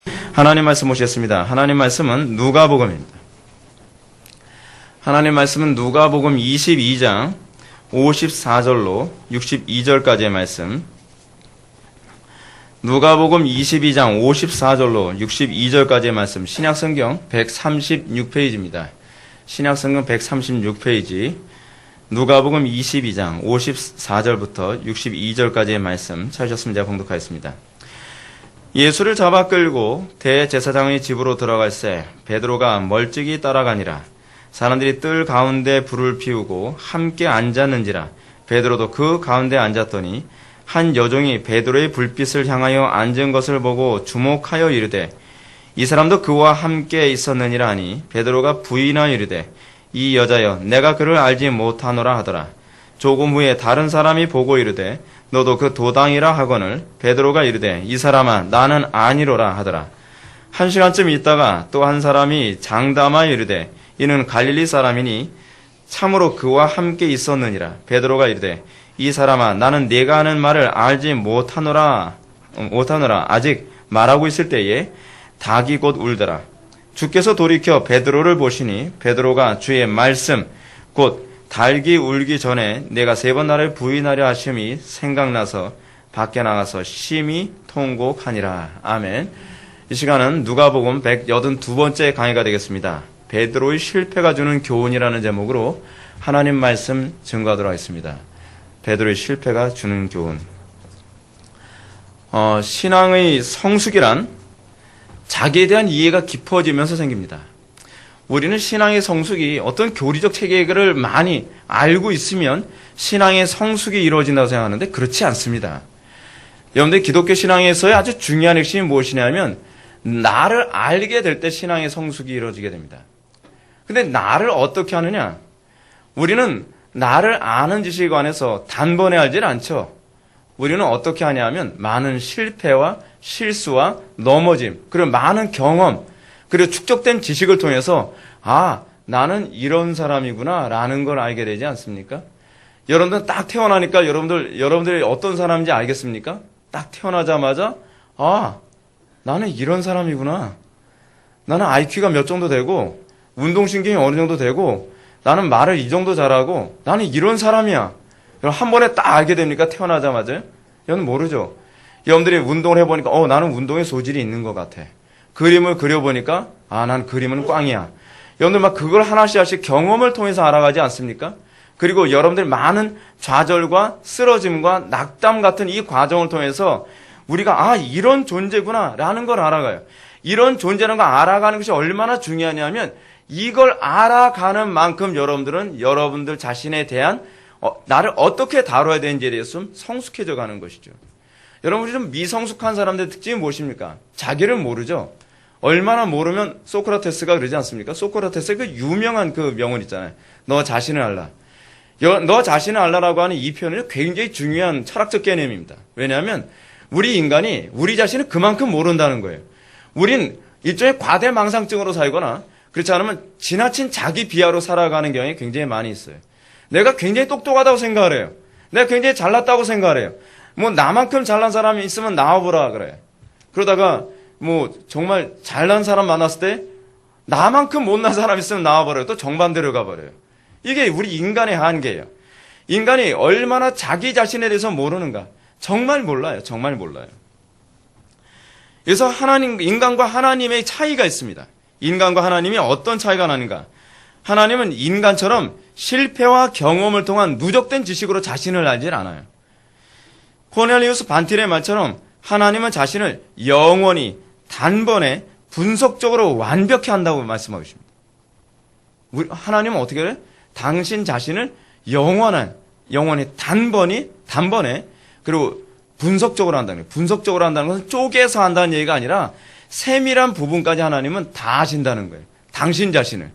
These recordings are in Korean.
하나님 말씀 보시겠습니다. 하나님 말씀은 누가복음입니다. 하나님 말씀은 누가복음 22장 54절로 62절까지의 말씀. 누가복음 22장 54절로 62절까지의 말씀. 신약성경 136페이지입니다. 신약성경 136페이지. 누가복음 22장 54절부터 62절까지의 말씀 찾으셨으면 제가 봉독하겠습니다. 예수를 잡아 끌고 대제사장의 집으로 들어갈새 베드로가 멀찍이 따라가니라. 사람들이 뜰 가운데 불을 피우고 함께 앉았는지라. 베드로도 그 가운데 앉았더니 한 여종이 베드로의 불빛을 향하여 앉은 것을 보고 주목하여 이르되 이 사람도 그와 함께 있었느니라 하니 베드로가 부인하여 이르되 이 여자여 내가 그를 알지 못하노라 하더라. 조금 후에 다른 사람이 보고 이르되 너도 그 도당이라 하거늘 베드로가 이르되 이 사람아 나는 아니로라 하더라. 한 시간쯤 있다가 또 한 사람이 장담하여 이르되 이는 갈릴리 사람이니 참으로 그와 함께 있었느니라. 베드로가 이르되 이 사람아 나는 네가 하는 말을 알지 못하노라 아직 말하고 있을 때에 닭이 곧 울더라. 주께서 돌이켜 베드로를 보시니 베드로가 주의 말씀 곧 닭이 울기 전에 내가 3번 나를 부인하려 하심이 생각나서 밖에 나가서 심히 통곡하니라. 아멘. 이 시간은 누가복음 182번째 강의가 되겠습니다. 베드로의 실패가 주는 교훈이라는 제목으로 하나님 말씀 증거하도록 하겠습니다. 베드로의 실패가 주는 교훈. 신앙의 성숙이란 자기에 대한 이해가 깊어지면서 생깁니다. 우리는 신앙의 성숙이 어떤 교리적 체계를 많이 알고 있으면 신앙의 성숙이 이루어진다고 생각하는데 그렇지 않습니다. 여러분들 기독교 신앙에서의 아주 중요한 핵심이 무엇이냐면 나를 알게 될 때 신앙의 성숙이 이루어지게 됩니다. 근데 나를 어떻게 하느냐? 우리는 나를 아는 지식에 관해서 단번에 알지는 않죠. 우리는 어떻게 하냐면 많은 실패와 실수와 넘어짐, 그리고 많은 경험, 그리고 축적된 지식을 통해서 나는 이런 사람이구나 라는 걸 알게 되지 않습니까? 여러분들 딱 태어나니까 여러분들이 어떤 사람인지 알겠습니까? 딱 태어나자마자 나는 이런 사람이구나. 나는 IQ가 몇 정도 되고 운동신경이 어느 정도 되고 나는 말을 이 정도 잘하고 나는 이런 사람이야. 한 번에 딱 알게 됩니까? 태어나자마자? 여러분 모르죠. 여러분들이 운동을 해보니까 나는 운동에 소질이 있는 것 같아. 그림을 그려보니까 난 그림은 꽝이야. 여러분들 막 그걸 하나씩 경험을 통해서 알아가지 않습니까? 그리고 여러분들 많은 좌절과 쓰러짐과 낙담 같은 이 과정을 통해서 우리가 이런 존재구나 라는 걸 알아가요. 이런 존재라는 걸 알아가는 것이 얼마나 중요하냐면 이걸 알아가는 만큼 여러분들은 여러분들 자신에 대한 나를 어떻게 다뤄야 되는지에 대해서 좀 성숙해져 가는 것이죠. 여러분, 우리 좀 미성숙한 사람들의 특징이 무엇입니까? 자기를 모르죠. 얼마나 모르면 소크라테스가 그러지 않습니까? 소크라테스의 그 유명한 그 명언 있잖아요. 너 자신을 알라. 너 자신을 알라라고 하는 이 표현은 굉장히 중요한 철학적 개념입니다. 왜냐하면 우리 인간이 우리 자신을 그만큼 모른다는 거예요. 우린 일종의 과대망상증으로 살거나 그렇지 않으면 지나친 자기 비하로 살아가는 경향이 굉장히 많이 있어요. 내가 굉장히 똑똑하다고 생각을 해요. 내가 굉장히 잘났다고 생각을 해요. 나만큼 잘난 사람이 있으면 나와보라 그래. 그러다가 정말 잘난 사람 만났을 때 나만큼 못난 사람 있으면 나와버려요. 또 정반대로 가버려요. 이게 우리 인간의 한계예요. 인간이 얼마나 자기 자신에 대해서 모르는가. 정말 몰라요. 정말 몰라요. 그래서 인간과 하나님의 차이가 있습니다. 인간과 하나님이 어떤 차이가 나는가? 하나님은 인간처럼 실패와 경험을 통한 누적된 지식으로 자신을 알지 않아요. 코넬리우스 반틸의 말처럼 하나님은 자신을 영원히 단번에 분석적으로 완벽히 한다고 말씀하고 있습니다. 하나님은 어떻게 해요? 당신 자신을 영원히 단번에 그리고 분석적으로 한다는 거예요. 분석적으로 한다는 것은 쪼개서 한다는 얘기가 아니라 세밀한 부분까지 하나님은 다 아신다는 거예요. 당신 자신을.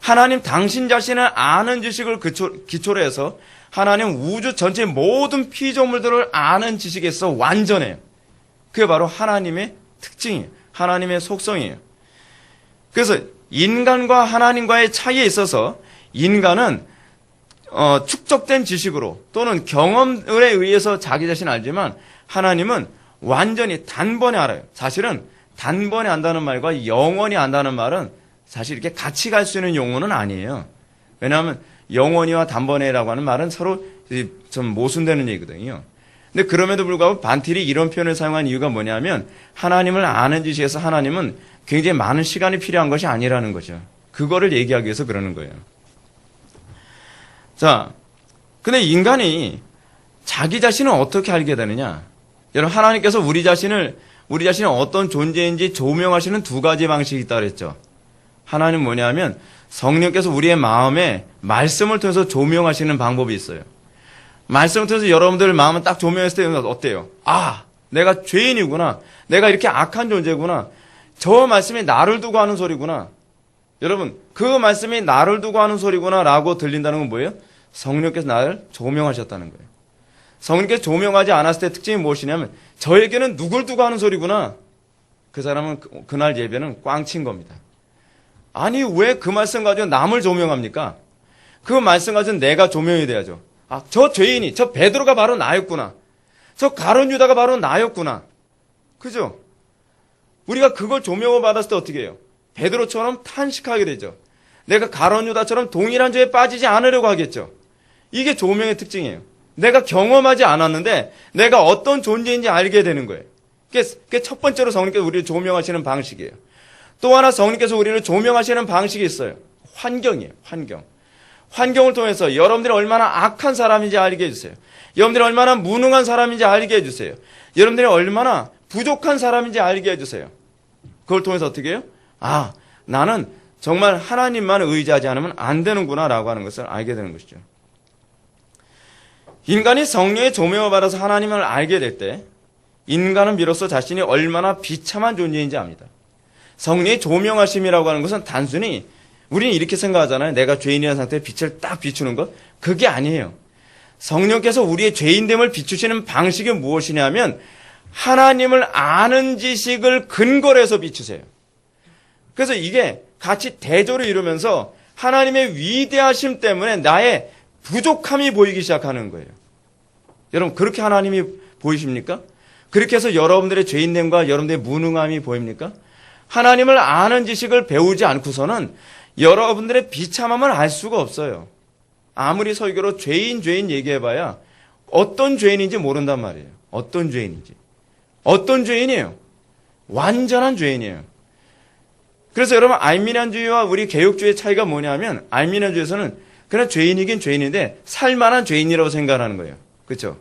하나님 당신 자신을 아는 지식을 기초로 해서 하나님 우주 전체 모든 피조물들을 아는 지식에서 완전해요. 그게 바로 하나님의 특징이에요. 하나님의 속성이에요. 그래서 인간과 하나님과의 차이에 있어서 인간은 축적된 지식으로 또는 경험에 의해서 자기 자신을 알지만 하나님은 완전히 단번에 알아요. 사실은 단번에 안다는 말과 영원히 안다는 말은 사실 이렇게 같이 갈 수 있는 용어는 아니에요. 왜냐하면 영원히와 단번에라고 하는 말은 서로 좀 모순되는 얘기거든요. 근데 그럼에도 불구하고 반틸이 이런 표현을 사용한 이유가 뭐냐면 하나님을 아는 지식에서 하나님은 굉장히 많은 시간이 필요한 것이 아니라는 거죠. 그거를 얘기하기 위해서 그러는 거예요. 자, 근데 인간이 자기 자신을 어떻게 알게 되느냐? 여러분, 하나님께서 우리 자신이 어떤 존재인지 조명하시는 두 가지 방식이 있다고 그랬죠. 하나는 뭐냐면 성령께서 우리의 마음에 말씀을 통해서 조명하시는 방법이 있어요. 말씀을 통해서 여러분들 마음은 딱 조명했을 때 어때요? 아, 내가 죄인이구나. 내가 이렇게 악한 존재구나. 저 말씀이 나를 두고 하는 소리구나. 여러분, 그 말씀이 나를 두고 하는 소리구나 라고 들린다는 건 뭐예요? 성령께서 나를 조명하셨다는 거예요. 성령께서 조명하지 않았을 때 특징이 무엇이냐면 저에게는 누굴 두고 하는 소리구나. 그 사람은 그날 예배는 꽝친 겁니다. 아니, 왜 그 말씀 가지고 남을 조명합니까? 그 말씀 가지고 내가 조명이 돼야죠. 아, 저 죄인이, 저 베드로가 바로 나였구나. 저 가룟 유다가 바로 나였구나. 그죠? 우리가 그걸 조명을 받았을 때 어떻게 해요? 베드로처럼 탄식하게 되죠. 내가 가룟 유다처럼 동일한 죄에 빠지지 않으려고 하겠죠. 이게 조명의 특징이에요. 내가 경험하지 않았는데 내가 어떤 존재인지 알게 되는 거예요. 그게 첫 번째로 성령께서 우리를 조명하시는 방식이에요. 또 하나 성령께서 우리를 조명하시는 방식이 있어요. 환경이에요. 환경을 통해서 여러분들이 얼마나 악한 사람인지 알게 해주세요. 여러분들이 얼마나 무능한 사람인지 알게 해주세요. 여러분들이 얼마나 부족한 사람인지 알게 해주세요. 그걸 통해서 어떻게 해요? 아, 나는 정말 하나님만 의지하지 않으면 안 되는구나 라고 하는 것을 알게 되는 것이죠. 인간이 성령의 조명을 받아서 하나님을 알게 될 때 인간은 비로소 자신이 얼마나 비참한 존재인지 압니다. 성령의 조명하심이라고 하는 것은 단순히 우리는 이렇게 생각하잖아요. 내가 죄인이라는 상태에 빛을 딱 비추는 것. 그게 아니에요. 성령께서 우리의 죄인됨을 비추시는 방식이 무엇이냐면 하나님을 아는 지식을 근거로 해서 비추세요. 그래서 이게 같이 대조를 이루면서 하나님의 위대하심 때문에 나의 부족함이 보이기 시작하는 거예요. 여러분, 그렇게 하나님이 보이십니까? 그렇게 해서 여러분들의 죄인됨과 여러분들의 무능함이 보입니까? 하나님을 아는 지식을 배우지 않고서는 여러분들의 비참함을 알 수가 없어요. 아무리 설교로 죄인 얘기해봐야 어떤 죄인인지 모른단 말이에요. 어떤 죄인인지. 어떤 죄인이에요? 완전한 죄인이에요. 그래서 여러분, 알미나주의와 우리 개혁주의의 차이가 뭐냐면 알미나주의에서는 그냥 죄인이긴 죄인인데 살만한 죄인이라고 생각하는 거예요. 그렇죠?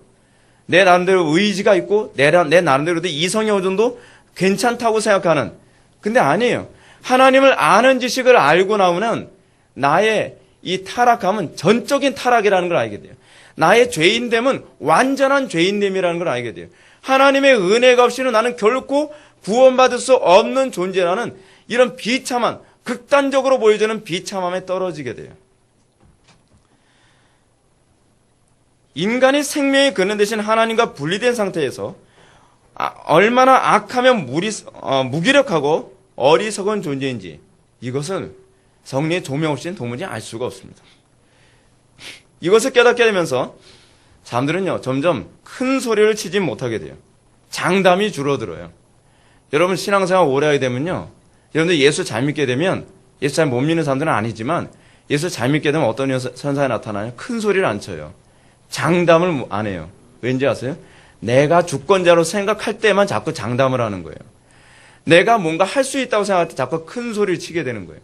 내 나름대로 의지가 있고 내 나름대로도 이성이 어느 정도 괜찮다고 생각하는. 근데 아니에요. 하나님을 아는 지식을 알고 나오면 나의 이 타락함은 전적인 타락이라는 걸 알게 돼요. 나의 죄인됨은 완전한 죄인됨이라는 걸 알게 돼요. 하나님의 은혜가 없이는 나는 결코 구원받을 수 없는 존재라는 이런 비참한, 극단적으로 보여지는 비참함에 떨어지게 돼요. 인간이 생명의 근원 대신 하나님과 분리된 상태에서 얼마나 악하면 무기력하고 어리석은 존재인지 이것을 성령의 조명 없이는 도무지 알 수가 없습니다. 이것을 깨닫게 되면서 사람들은요, 점점 큰 소리를 치지 못하게 돼요. 장담이 줄어들어요. 여러분, 신앙생활 오래 하게 되면요, 여러분들 예수 잘 믿게 되면, 예수 잘 못 믿는 사람들은 아니지만 예수 잘 믿게 되면 어떤 현상이 나타나요? 큰 소리를 안 쳐요. 장담을 안 해요. 왠지 아세요? 내가 주권자로 생각할 때만 자꾸 장담을 하는 거예요. 내가 뭔가 할 수 있다고 생각할 때 자꾸 큰 소리를 치게 되는 거예요.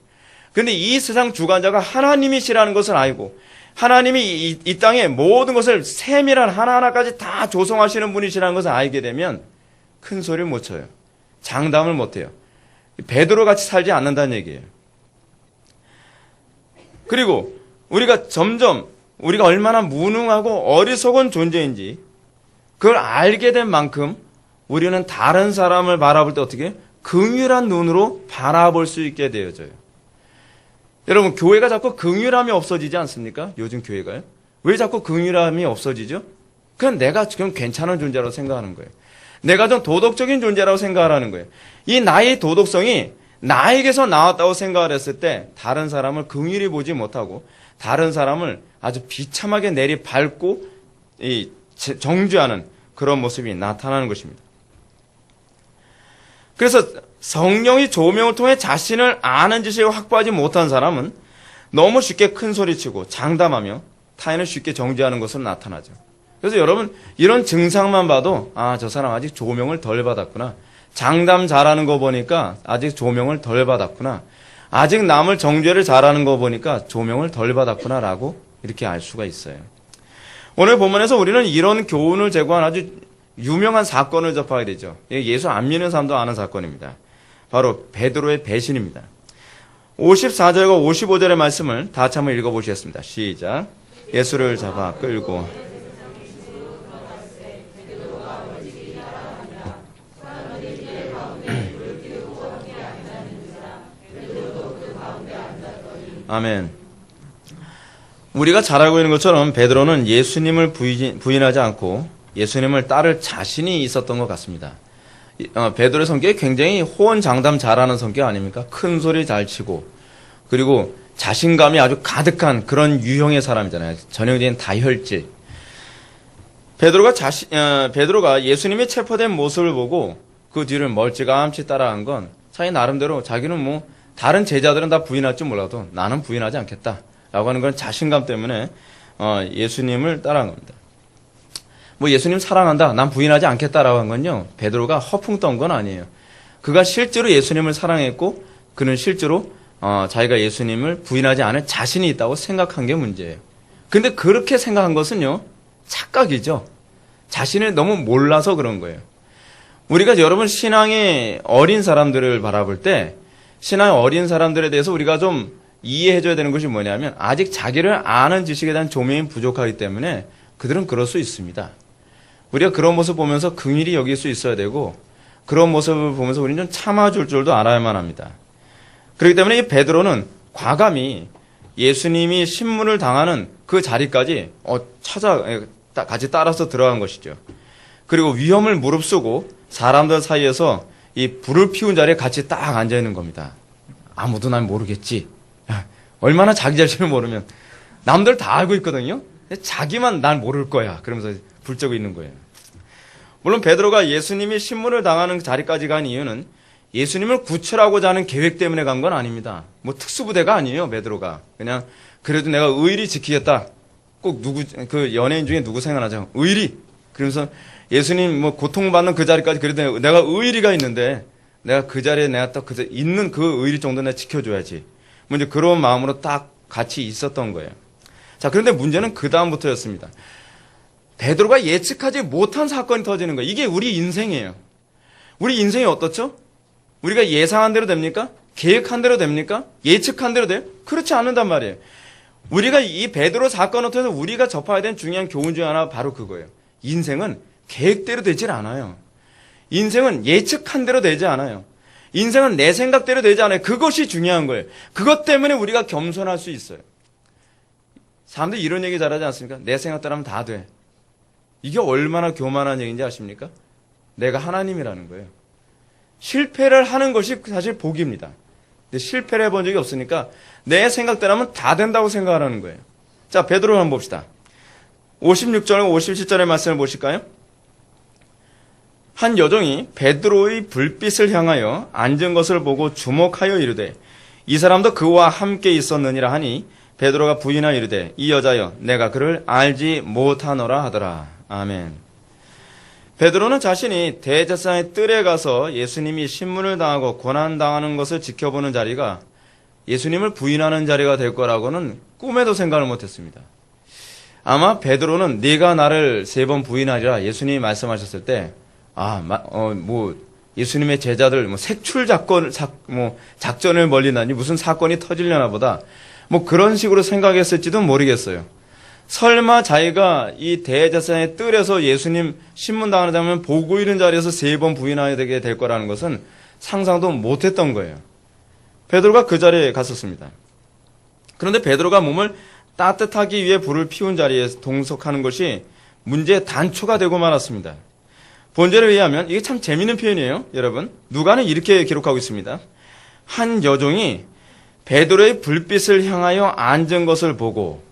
그런데 이 세상 주관자가 하나님이시라는 것을 알고 하나님이 이 땅의 모든 것을 세밀한 하나하나까지 다 조성하시는 분이시라는 것을 알게 되면 큰 소리를 못 쳐요. 장담을 못 해요. 베드로 같이 살지 않는다는 얘기예요. 그리고 우리가 점점 우리가 얼마나 무능하고 어리석은 존재인지 그걸 알게 된 만큼 우리는 다른 사람을 바라볼 때 어떻게 긍휼한 눈으로 바라볼 수 있게 되어져요. 여러분, 교회가 자꾸 긍휼함이 없어지지 않습니까? 요즘 교회가요. 왜 자꾸 긍휼함이 없어지죠? 그냥 내가 지금 괜찮은 존재라고 생각하는 거예요. 내가 좀 도덕적인 존재라고 생각하는 거예요. 이 나의 도덕성이 나에게서 나왔다고 생각을 했을 때 다른 사람을 긍휼히 보지 못하고 다른 사람을 아주 비참하게 내리밟고 정죄하는 그런 모습이 나타나는 것입니다. 그래서 성령이 조명을 통해 자신을 아는 지식을 확보하지 못한 사람은 너무 쉽게 큰 소리치고 장담하며 타인을 쉽게 정죄하는 것으로 나타나죠. 그래서 여러분 이런 증상만 봐도 저 사람 아직 조명을 덜 받았구나. 장담 잘하는 거 보니까 아직 조명을 덜 받았구나. 아직 남을 정죄를 잘하는 거 보니까 조명을 덜 받았구나라고 이렇게 알 수가 있어요. 오늘 본문에서 우리는 이런 교훈을 제공한 아주 유명한 사건을 접하게 되죠. 예수 안 믿는 사람도 아는 사건입니다. 바로 베드로의 배신입니다. 54절과 55절의 말씀을 다 같이 한번 읽어보시겠습니다. 시작. 예수를 잡아 끌고 아멘. 우리가 잘 알고 있는 것처럼 베드로는 예수님을 부인하지 않고 예수님을 따를 자신이 있었던 것 같습니다. 베드로의 성격이 굉장히 호언장담 잘하는 성격 아닙니까? 큰 소리 잘 치고 그리고 자신감이 아주 가득한 그런 유형의 사람이잖아요. 전형적인 다혈질. 베드로가 예수님이 체포된 모습을 보고 그 뒤를 멀찌감치 따라간 건 자기 나름대로 자기는 다른 제자들은 다 부인할 줄 몰라도 나는 부인하지 않겠다 라고 하는 그런 자신감 때문에 예수님을 따라간 겁니다. 예수님 사랑한다, 난 부인하지 않겠다라고 한 건요, 베드로가 허풍 떤 건 아니에요. 그가 실제로 예수님을 사랑했고 그는 실제로 자기가 예수님을 부인하지 않을 자신이 있다고 생각한 게 문제예요. 근데 그렇게 생각한 것은요, 착각이죠. 자신을 너무 몰라서 그런 거예요. 우리가 여러분 신앙의 어린 사람들을 바라볼 때 신앙의 어린 사람들에 대해서 우리가 좀 이해해줘야 되는 것이 뭐냐면 아직 자기를 아는 지식에 대한 조명이 부족하기 때문에 그들은 그럴 수 있습니다. 우리가 그런 모습 보면서 긍휼히 여길 수 있어야 되고 그런 모습을 보면서 우리는 좀 참아줄 줄도 알아야만 합니다. 그렇기 때문에 이 베드로는 과감히 예수님이 신문을 당하는 그 자리까지 같이 따라서 들어간 것이죠. 그리고 위험을 무릅쓰고 사람들 사이에서 이 불을 피운 자리에 같이 딱 앉아 있는 겁니다. 아무도 난 모르겠지. 얼마나 자기 자신을 모르면 남들 다 알고 있거든요. 자기만 난 모를 거야. 그러면서 불 쬐고 있는 거예요. 물론 베드로가 예수님이 신문을 당하는 자리까지 간 이유는 예수님을 구출하고자 하는 계획 때문에 간 건 아닙니다. 특수부대가 아니에요, 베드로가. 그냥 그래도 내가 의리 지키겠다. 꼭 그 연예인 중에 누구 생각나죠? 의리. 그러면서 예수님 고통받는 그 자리까지 그래도 내가 의리가 있는데 내가 그 자리에 내가 딱 있는 그 의리 정도 내가 지켜줘야지. 이제 그런 마음으로 딱 같이 있었던 거예요. 자, 그런데 문제는 그 다음부터였습니다. 베드로가 예측하지 못한 사건이 터지는 거예요. 이게 우리 인생이에요. 우리 인생이 어떻죠? 우리가 예상한 대로 됩니까? 계획한 대로 됩니까? 예측한 대로 돼요? 그렇지 않는단 말이에요. 우리가 이 베드로 사건을 통해서 우리가 접해야 되는 중요한 교훈 중 하나가 바로 그거예요. 인생은 계획대로 되질 않아요. 인생은 예측한 대로 되지 않아요. 인생은 내 생각대로 되지 않아요. 그것이 중요한 거예요. 그것 때문에 우리가 겸손할 수 있어요. 사람들이 이런 얘기 잘하지 않습니까? 내 생각대로 하면 다 돼. 이게 얼마나 교만한 얘기인지 아십니까? 내가 하나님이라는 거예요. 실패를 하는 것이 사실 복입니다. 근데 실패를 해본 적이 없으니까 내 생각대로 하면 다 된다고 생각하는 거예요. 자, 베드로 한번 봅시다. 56절과 57절의 말씀을 보실까요? 한 여종이 베드로의 불빛을 향하여 앉은 것을 보고 주목하여 이르되 이 사람도 그와 함께 있었느니라 하니 베드로가 부인하여 이르되 이 여자여 내가 그를 알지 못하노라 하더라. 아멘. 베드로는 자신이 대제사장의 뜰에 가서 예수님이 신문을 당하고 고난당하는 것을 지켜보는 자리가 예수님을 부인하는 자리가 될 거라고는 꿈에도 생각을 못했습니다. 아마 베드로는 네가 나를 3번 부인하리라 예수님이 말씀하셨을 때 예수님의 제자들 색출 작전을 벌리다니 무슨 사건이 터지려나 보다 그런 식으로 생각했을지도 모르겠어요. 설마 자기가 이 대제사장의 뜰에서 예수님 신문 당하는 장면 보고 있는 자리에서 3번 부인하게 될 거라는 것은 상상도 못했던 거예요. 베드로가 그 자리에 갔었습니다. 그런데 베드로가 몸을 따뜻하기 위해 불을 피운 자리에 동석하는 것이 문제의 단초가 되고 말았습니다. 본절에 의하면 이게 참 재미있는 표현이에요. 여러분, 누가는 이렇게 기록하고 있습니다. 한 여종이 베드로의 불빛을 향하여 앉은 것을 보고,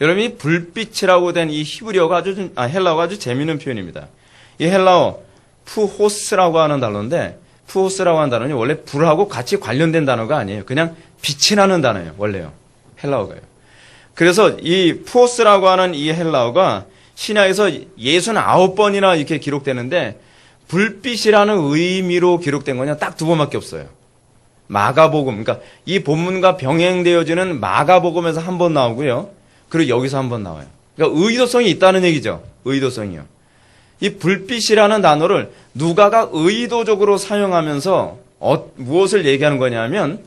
여러분이 불빛이라고 된 이 히브리어가 헬라어가 아주 재미있는 표현입니다. 이 헬라어 푸호스라고 하는 단어인데 푸오스라고 하는 단어는 원래 불하고 같이 관련된 단어가 아니에요. 그냥 빛이 나는 단어예요. 원래요. 헬라어가요. 그래서 이 푸오스라고 하는 이 헬라어가 신약에서 69번이나 이렇게 기록되는데 불빛이라는 의미로 기록된 거냐 딱 2번밖에 없어요. 마가복음, 그러니까 이 본문과 병행되어지는 마가복음에서 1번 나오고요. 그리고 여기서 1번 나와요. 그러니까 의도성이 있다는 얘기죠. 의도성이요. 이 불빛이라는 단어를 누가가 의도적으로 사용하면서 무엇을 얘기하는 거냐면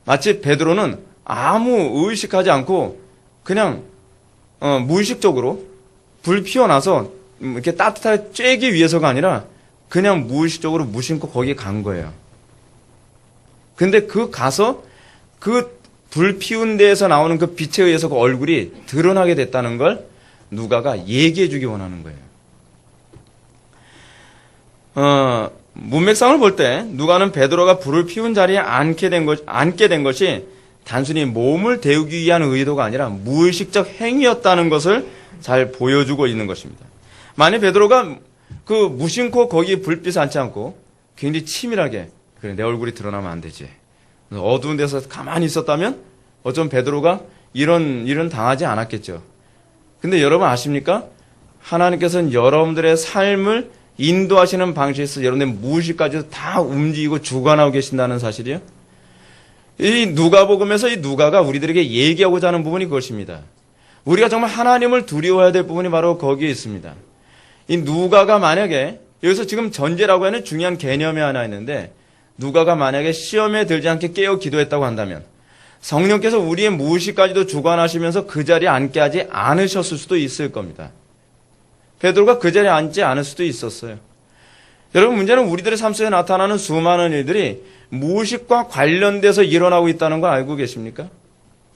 마치 베드로는 아무 의식하지 않고 그냥 무의식적으로 불 피워나서 이렇게 따뜻하게 쬐기 위해서가 아니라 그냥 무의식적으로 무심코 거기에 간 거예요. 근데 가서 그 불 피운 데에서 나오는 그 빛에 의해서 그 얼굴이 드러나게 됐다는 걸 누가가 얘기해 주기 원하는 거예요. 문맥상을 볼 때 누가는 베드로가 불을 피운 자리에 앉게 된 것이 단순히 몸을 데우기 위한 의도가 아니라 무의식적 행위였다는 것을 잘 보여주고 있는 것입니다. 만약 베드로가 그 무심코 거기 불빛에 앉지 않고 굉장히 치밀하게 그래, 내 얼굴이 드러나면 안 되지. 어두운 데서 가만히 있었다면 어쩜 베드로가 이런 일은 당하지 않았겠죠. 근데 여러분 아십니까? 하나님께서는 여러분들의 삶을 인도하시는 방식에서 여러분의 무의식까지도 다 움직이고 주관하고 계신다는 사실이요. 이 누가복음에서 이 누가가 우리들에게 얘기하고자 하는 부분이 그것입니다. 우리가 정말 하나님을 두려워해야 될 부분이 바로 거기에 있습니다. 이 누가가 만약에 여기서 지금 전제라고 하는 중요한 개념이 하나 있는데 누가가 만약에 시험에 들지 않게 깨어 기도했다고 한다면 성령께서 우리의 무의식까지도 주관하시면서 그 자리에 앉게 하지 않으셨을 수도 있을 겁니다. 베드로가 그 자리에 앉지 않을 수도 있었어요. 여러분 문제는 우리들의 삶 속에 나타나는 수많은 일들이 무의식과 관련돼서 일어나고 있다는 걸 알고 계십니까?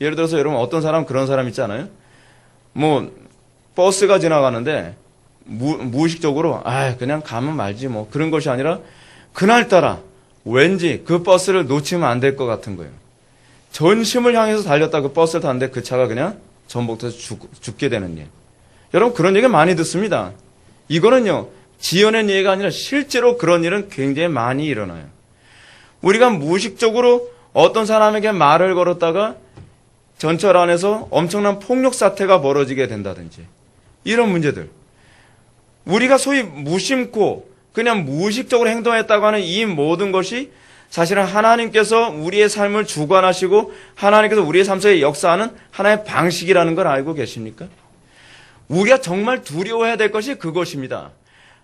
예를 들어서 여러분 어떤 사람 그런 사람 있잖아요. 버스가 지나가는데 무의식적으로 그냥 가면 말지 뭐 그런 것이 아니라 그날따라 왠지 그 버스를 놓치면 안 될 것 같은 거예요. 전심을 향해서 달렸다 그 버스를 탔는데 그 차가 그냥 전복돼서 죽게 되는 일. 여러분 그런 얘기 많이 듣습니다. 이거는요 지어낸 얘기가 아니라 실제로 그런 일은 굉장히 많이 일어나요. 우리가 무의식적으로 어떤 사람에게 말을 걸었다가 전철 안에서 엄청난 폭력 사태가 벌어지게 된다든지 이런 문제들. 우리가 소위 무심코 그냥 무의식적으로 행동했다고 하는 이 모든 것이 사실은 하나님께서 우리의 삶을 주관하시고 하나님께서 우리의 삶 속에 역사하는 하나의 방식이라는 걸 알고 계십니까? 우리가 정말 두려워해야 될 것이 그것입니다.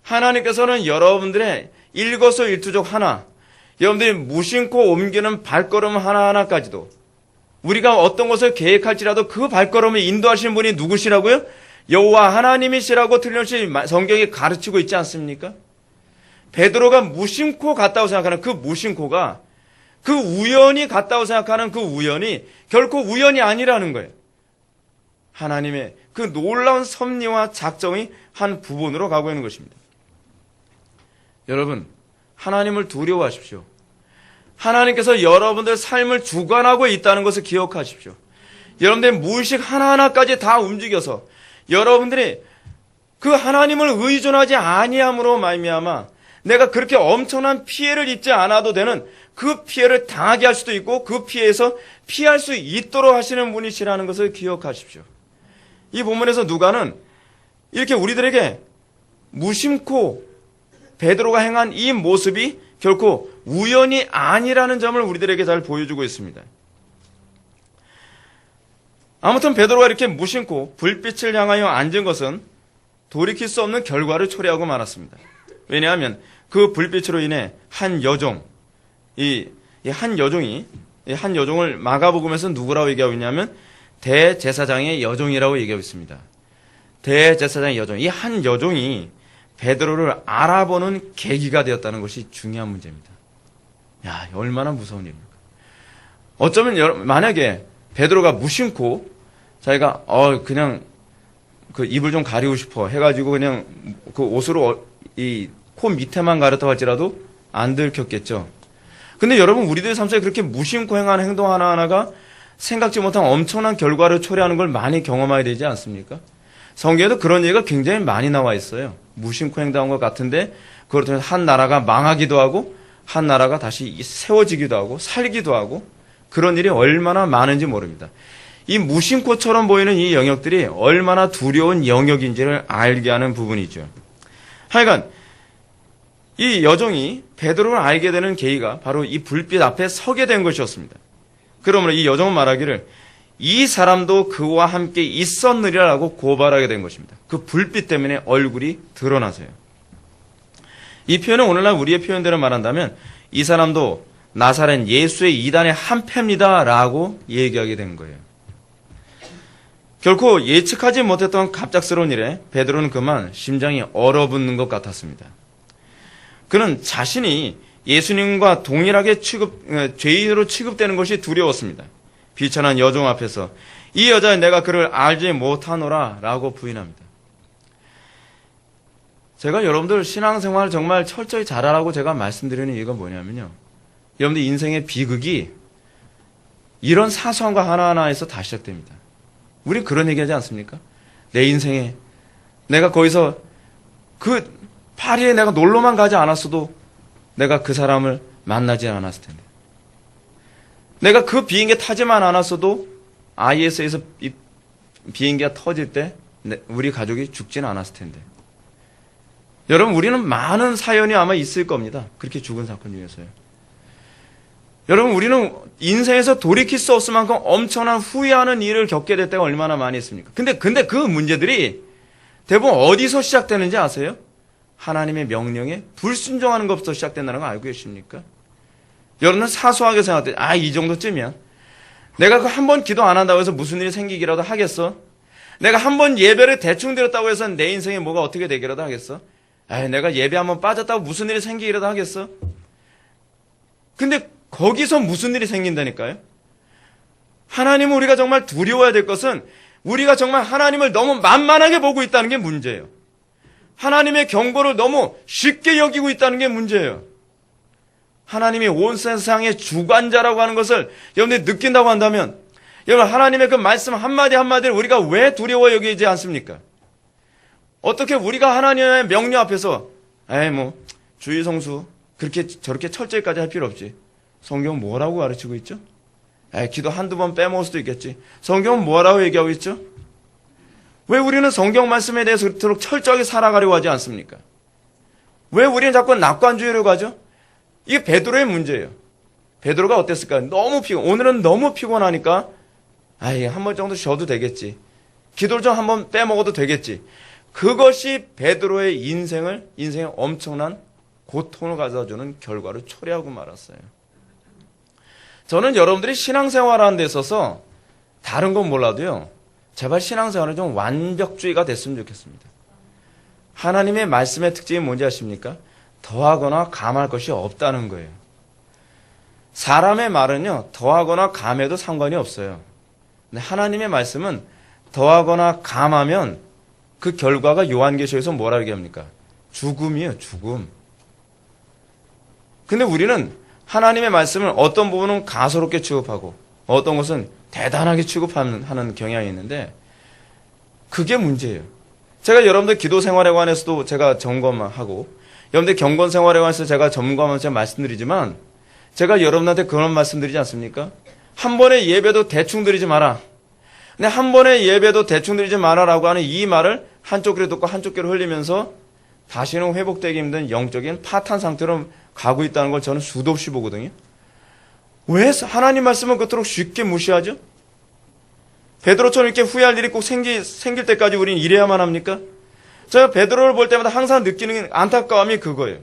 하나님께서는 여러분들의 일거수일투족 하나, 여러분들이 무심코 옮기는 발걸음 하나하나까지도 우리가 어떤 것을 계획할지라도 그 발걸음을 인도하시는 분이 누구시라고요? 여호와 하나님이시라고 틀림없이 성경이 가르치고 있지 않습니까? 베드로가 무심코 갔다고 생각하는 그 무심코가 그 우연히 갔다고 생각하는 그 우연이 결코 우연이 아니라는 거예요. 하나님의 그 놀라운 섭리와 작정이 한 부분으로 가고 있는 것입니다. 여러분, 하나님을 두려워하십시오. 하나님께서 여러분들 삶을 주관하고 있다는 것을 기억하십시오. 여러분들의 무의식 하나하나까지 다 움직여서 여러분들이 그 하나님을 의존하지 아니함으로 말미암아 내가 그렇게 엄청난 피해를 입지 않아도 되는 그 피해를 당하게 할 수도 있고 그 피해에서 피할 수 있도록 하시는 분이시라는 것을 기억하십시오. 이 본문에서 누가는 이렇게 우리들에게 무심코 베드로가 행한 이 모습이 결코 우연이 아니라는 점을 우리들에게 잘 보여주고 있습니다. 아무튼 베드로가 이렇게 무심코 불빛을 향하여 앉은 것은 돌이킬 수 없는 결과를 초래하고 말았습니다. 왜냐하면 그 불빛으로 인해 한 여종, 한 여종을 마가복음에서 누구라고 얘기하고 있냐면 대제사장의 여종이라고 얘기하고 있습니다. 대제사장의 여종, 이 한 여종이 베드로를 알아보는 계기가 되었다는 것이 중요한 문제입니다. 야, 얼마나 무서운 일입니까? 어쩌면 만약에 베드로가 무심코 자기가 그냥 그 입을 좀 가리고 싶어 해가지고 그냥 그 옷으로 이 코 밑에만 가렸다고 할지라도 안 들켰겠죠. 근데 여러분 우리들의 삶 속에 그렇게 무심코 행하는 행동 하나하나가 생각지 못한 엄청난 결과를 초래하는 걸 많이 경험해야 되지 않습니까? 성경에도 그런 얘기가 굉장히 많이 나와 있어요. 무심코 행동한 것 같은데 그렇다면 한 나라가 망하기도 하고 한 나라가 다시 세워지기도 하고 살기도 하고 그런 일이 얼마나 많은지 모릅니다. 이 무심코처럼 보이는 이 영역들이 얼마나 두려운 영역인지를 알게 하는 부분이죠. 하여간 이 여종이 베드로를 알게 되는 계기가 바로 이 불빛 앞에 서게 된 것이었습니다. 그러므로 이 여종은 말하기를 이 사람도 그와 함께 있었느리라고 고발하게 된 것입니다. 그 불빛 때문에 얼굴이 드러나서요. 이 표현은 오늘날 우리의 표현대로 말한다면 이 사람도 나사렛 예수의 이단의 한 패입니다 라고 얘기하게 된 거예요. 결코 예측하지 못했던 갑작스러운 일에 베드로는 그만 심장이 얼어붙는 것 같았습니다. 그는 자신이 예수님과 동일하게 죄인으로 취급되는 것이 두려웠습니다. 비천한 여종 앞에서 이 여자 내가 그를 알지 못하노라 라고 부인합니다. 제가 여러분들 신앙생활 정말 철저히 잘하라고 제가 말씀드리는 이유가 뭐냐면요. 여러분들 인생의 비극이 이런 사소한 거 하나하나에서 다 시작됩니다. 우리 그런 얘기하지 않습니까? 내 인생에 내가 거기서 그 파리에 내가 놀러만 가지 않았어도 내가 그 사람을 만나지 않았을 텐데. 내가 그 비행기에 타지만 않았어도 IS에서 이 비행기가 터질 때 우리 가족이 죽지는 않았을 텐데. 여러분 우리는 많은 사연이 아마 있을 겁니다. 그렇게 죽은 사건 중에서요. 여러분 우리는 인생에서 돌이킬 수 없을 만큼 엄청난 후회하는 일을 겪게 될 때가 얼마나 많이 있습니까? 근데 그 문제들이 대부분 어디서 시작되는지 아세요? 하나님의 명령에 불순종하는 것부터 시작된다는 거 알고 계십니까? 여러분은 사소하게 생각할 때, 이 정도쯤이야. 내가 그 한 번 기도 안 한다고 해서 무슨 일이 생기기라도 하겠어? 내가 한 번 예배를 대충 드렸다고 해서 내 인생에 뭐가 어떻게 되기라도 하겠어? 내가 예배 한 번 빠졌다고 무슨 일이 생기기라도 하겠어? 근데 거기서 무슨 일이 생긴다니까요? 하나님을 우리가 정말 두려워해야 될 것은 우리가 정말 하나님을 너무 만만하게 보고 있다는 게 문제예요. 하나님의 경고를 너무 쉽게 여기고 있다는 게 문제예요. 하나님이 온 세상의 주관자라고 하는 것을 여러분들이 느낀다고 한다면 여러분 하나님의 그 말씀 한마디 한마디를 우리가 왜 두려워 여기지 않습니까? 어떻게 우리가 하나님의 명령 앞에서 주의 성수 그렇게 저렇게 철저히까지 할 필요 없지. 성경은 뭐라고 가르치고 있죠? 기도 한두 번 빼먹을 수도 있겠지. 성경은 뭐라고 얘기하고 있죠? 왜 우리는 성경 말씀에 대해서 그토록 철저하게 살아가려고 하지 않습니까? 왜 우리는 자꾸 낙관주의로 가죠? 이게 베드로의 문제예요. 베드로가 어땠을까요? 오늘은 너무 피곤하니까 한 번 정도 쉬어도 되겠지. 기도를 좀 한번 빼먹어도 되겠지. 그것이 베드로의 인생에 엄청난 고통을 가져다주는 결과를 초래하고 말았어요. 저는 여러분들이 신앙생활하는 데 있어서 다른 건 몰라도요. 제발 신앙생활은 좀 완벽주의가 됐으면 좋겠습니다. 하나님의 말씀의 특징이 뭔지 아십니까? 더하거나 감할 것이 없다는 거예요. 사람의 말은요. 더하거나 감해도 상관이 없어요. 근데 하나님의 말씀은 더하거나 감하면 그 결과가 요한계시록에서 뭐라 얘기합니까? 죽음이에요. 죽음. 근데 우리는 하나님의 말씀을 어떤 부분은 가소롭게 취급하고 어떤 것은 대단하게 취급하는 경향이 있는데 그게 문제예요. 제가 여러분들 기도 생활에 관해서도 제가 점검하고 여러분들 경건 생활에 관해서 제가 점검하면서 말씀드리지만 제가 여러분한테 그런 말씀드리지 않습니까? 한 번의 예배도 대충 드리지 마라. 근데 한 번의 예배도 대충 드리지 마라라고 하는 이 말을 한쪽 귀로 듣고 한쪽 귀로 흘리면서 다시는 회복되기 힘든 영적인 파탄 상태로 가고 있다는 걸 저는 수도 없이 보거든요. 왜 하나님 말씀은 그토록 쉽게 무시하죠? 베드로처럼 이렇게 후회할 일이 꼭 생길 때까지 우리는 이래야만 합니까? 제가 베드로를 볼 때마다 항상 느끼는 안타까움이 그거예요.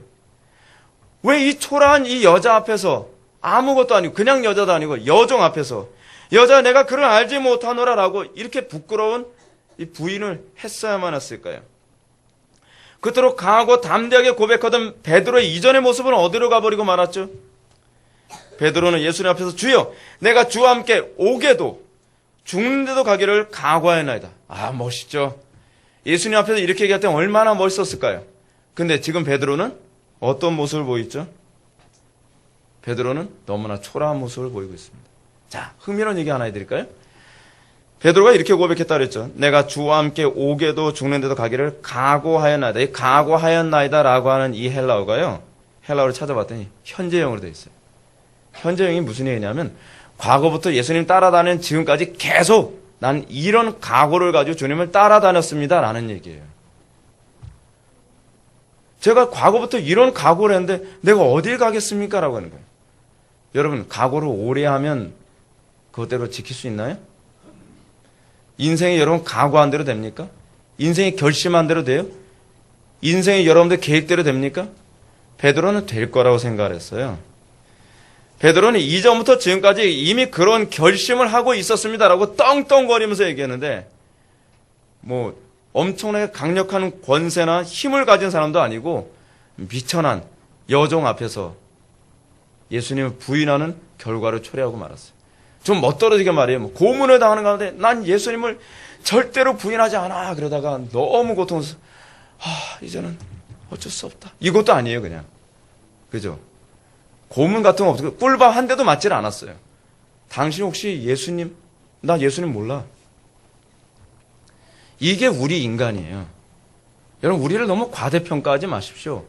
왜 이 초라한 이 여자 앞에서 아무것도 아니고 그냥 여자도 아니고 여종 앞에서 여자 내가 그를 알지 못하노라라고 이렇게 부끄러운 이 부인을 했어야만 했을까요? 그토록 강하고 담대하게 고백하던 베드로의 이전의 모습은 어디로 가버리고 말았죠? 베드로는 예수님 앞에서 주여 내가 주와 함께 오게도 죽는데도 가기를 각오하였나이다. 멋있죠. 예수님 앞에서 이렇게 얘기할 때 얼마나 멋있었을까요? 근데 지금 베드로는 어떤 모습을 보이죠? 베드로는 너무나 초라한 모습을 보이고 있습니다. 자, 흥미로운 얘기 하나 해드릴까요? 베드로가 이렇게 고백했다 그랬죠. 내가 주와 함께 오게도 죽는데도 가기를 각오하였나이다. 이 각오하였나이다 라고 하는 이 헬라어가요. 헬라어를 찾아봤더니 현재형으로 되어 있어요. 현재형이 무슨 얘기냐면 과거부터 예수님 따라다니는 지금까지 계속 난 이런 각오를 가지고 주님을 따라다녔습니다 라는 얘기예요. 제가 과거부터 이런 각오를 했는데 내가 어딜 가겠습니까? 라고 하는 거예요. 여러분, 각오를 오래 하면 그것대로 지킬 수 있나요? 인생이 여러분 각오한 대로 됩니까? 인생이 결심한 대로 돼요? 인생이 여러분들 계획대로 됩니까? 베드로는 될 거라고 생각을 했어요. 베드로는 이전부터 지금까지 이미 그런 결심을 하고 있었습니다라고 떵떵거리면서 얘기했는데 뭐 엄청나게 강력한 권세나 힘을 가진 사람도 아니고 미천한 여종 앞에서 예수님을 부인하는 결과를 초래하고 말았어요. 좀 멋떨어지게 말이에요. 뭐 고문을 당하는 가운데 난 예수님을 절대로 부인하지 않아. 그러다가 너무 고통스러워. 이제는 어쩔 수 없다. 이것도 아니에요, 그냥. 그죠? 고문 같은 거 없고 꿀밤 한 대도 맞질 않았어요. 당신 혹시 예수님? 나 예수님 몰라. 이게 우리 인간이에요. 여러분, 우리를 너무 과대평가하지 마십시오.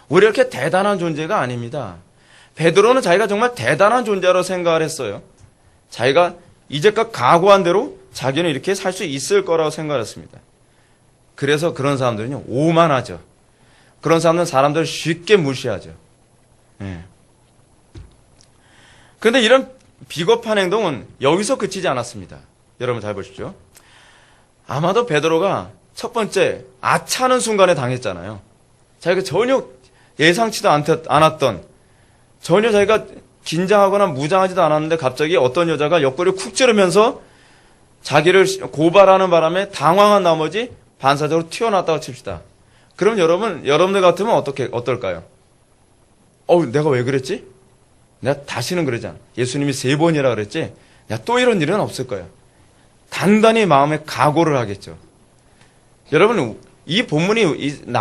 우리 이렇게 대단한 존재가 아닙니다. 베드로는 자기가 정말 대단한 존재로 생각을 했어요. 자기가 이제껏 각오한 대로 자기는 이렇게 살 수 있을 거라고 생각을 했습니다. 그래서 그런 사람들은요, 오만하죠. 그런 사람들은 사람들을 쉽게 무시하죠. 예. 그런데 이런 비겁한 행동은 여기서 그치지 않았습니다. 여러분 잘 보십시오. 아마도 베드로가 첫 번째 아차하는 순간에 당했잖아요. 자기가 전혀 예상치도 않았던, 전혀 자기가 긴장하거나 무장하지도 않았는데 갑자기 어떤 여자가 옆구리를 쿡 찌르면서 자기를 고발하는 바람에 당황한 나머지 반사적으로 튀어나왔다고 칩시다. 그럼 여러분들 같으면 어떨까요? 내가 왜 그랬지? 내가 다시는 그러지 않아. 예수님이 3번이라 그랬지? 내가 또 이런 일은 없을 거야. 단단히 마음에 각오를 하겠죠. 여러분, 이 본문이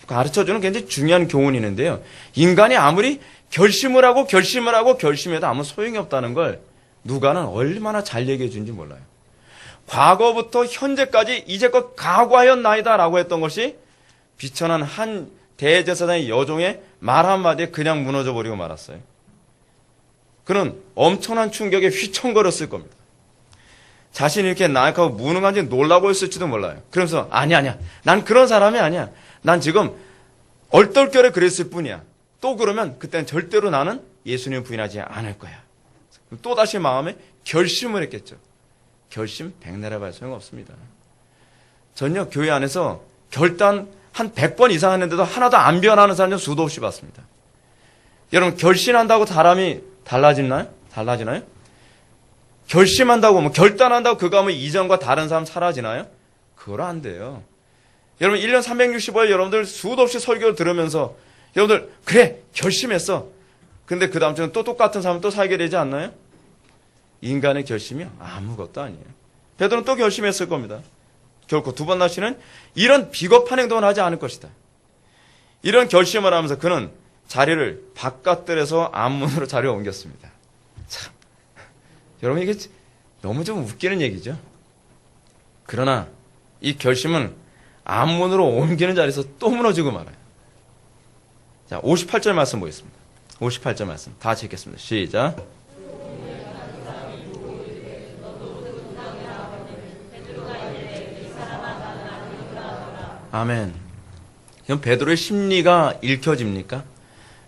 가르쳐주는 굉장히 중요한 교훈이 있는데요. 인간이 아무리 결심을 하고 결심해도 아무 소용이 없다는 걸 누가는 얼마나 잘 얘기해 주는지 몰라요. 과거부터 현재까지 이제껏 각오하였나이다 라고 했던 것이 비천한 한 대제사장의 여종의 말 한마디에 그냥 무너져 버리고 말았어요. 그는 엄청난 충격에 휘청거렸을 겁니다. 자신이 이렇게 나약하고 무능한지 놀라고 했을지도 몰라요. 그러면서 아니야. 난 그런 사람이 아니야. 난 지금 얼떨결에 그랬을 뿐이야. 또 그러면 그때는 절대로 나는 예수님을 부인하지 않을 거야. 또다시 마음에 결심을 했겠죠. 결심 백내라발 소용없습니다. 전혀 교회 안에서 결단 한 100번 이상 했는데도 하나도 안 변하는 사람은 수도 없이 봤습니다. 여러분, 결심한다고 사람이 달라지나요? 결심한다고, 결단한다고 그거 하면 이전과 다른 사람 사라지나요? 그걸 안 돼요. 여러분, 1년 365일 여러분들 수도 없이 설교를 들으면서 여러분들, 그래, 결심했어. 근데 그 다음 주는 또 똑같은 사람 또 살게 되지 않나요? 인간의 결심이 아무것도 아니에요. 베드로는 또 결심했을 겁니다. 결코 두 번 다시는 이런 비겁한 행동을 하지 않을 것이다. 이런 결심을 하면서 그는 자리를 바깥들에서 앞문으로 자리를 옮겼습니다. 참, 여러분 이게 너무 좀 웃기는 얘기죠. 그러나 이 결심은 앞문으로 옮기는 자리에서 또 무너지고 말아요. 자, 58절 말씀 보겠습니다. 58절 말씀 다 같이 읽겠습니다. 시작. 아멘. 그럼 베드로의 심리가 읽혀집니까?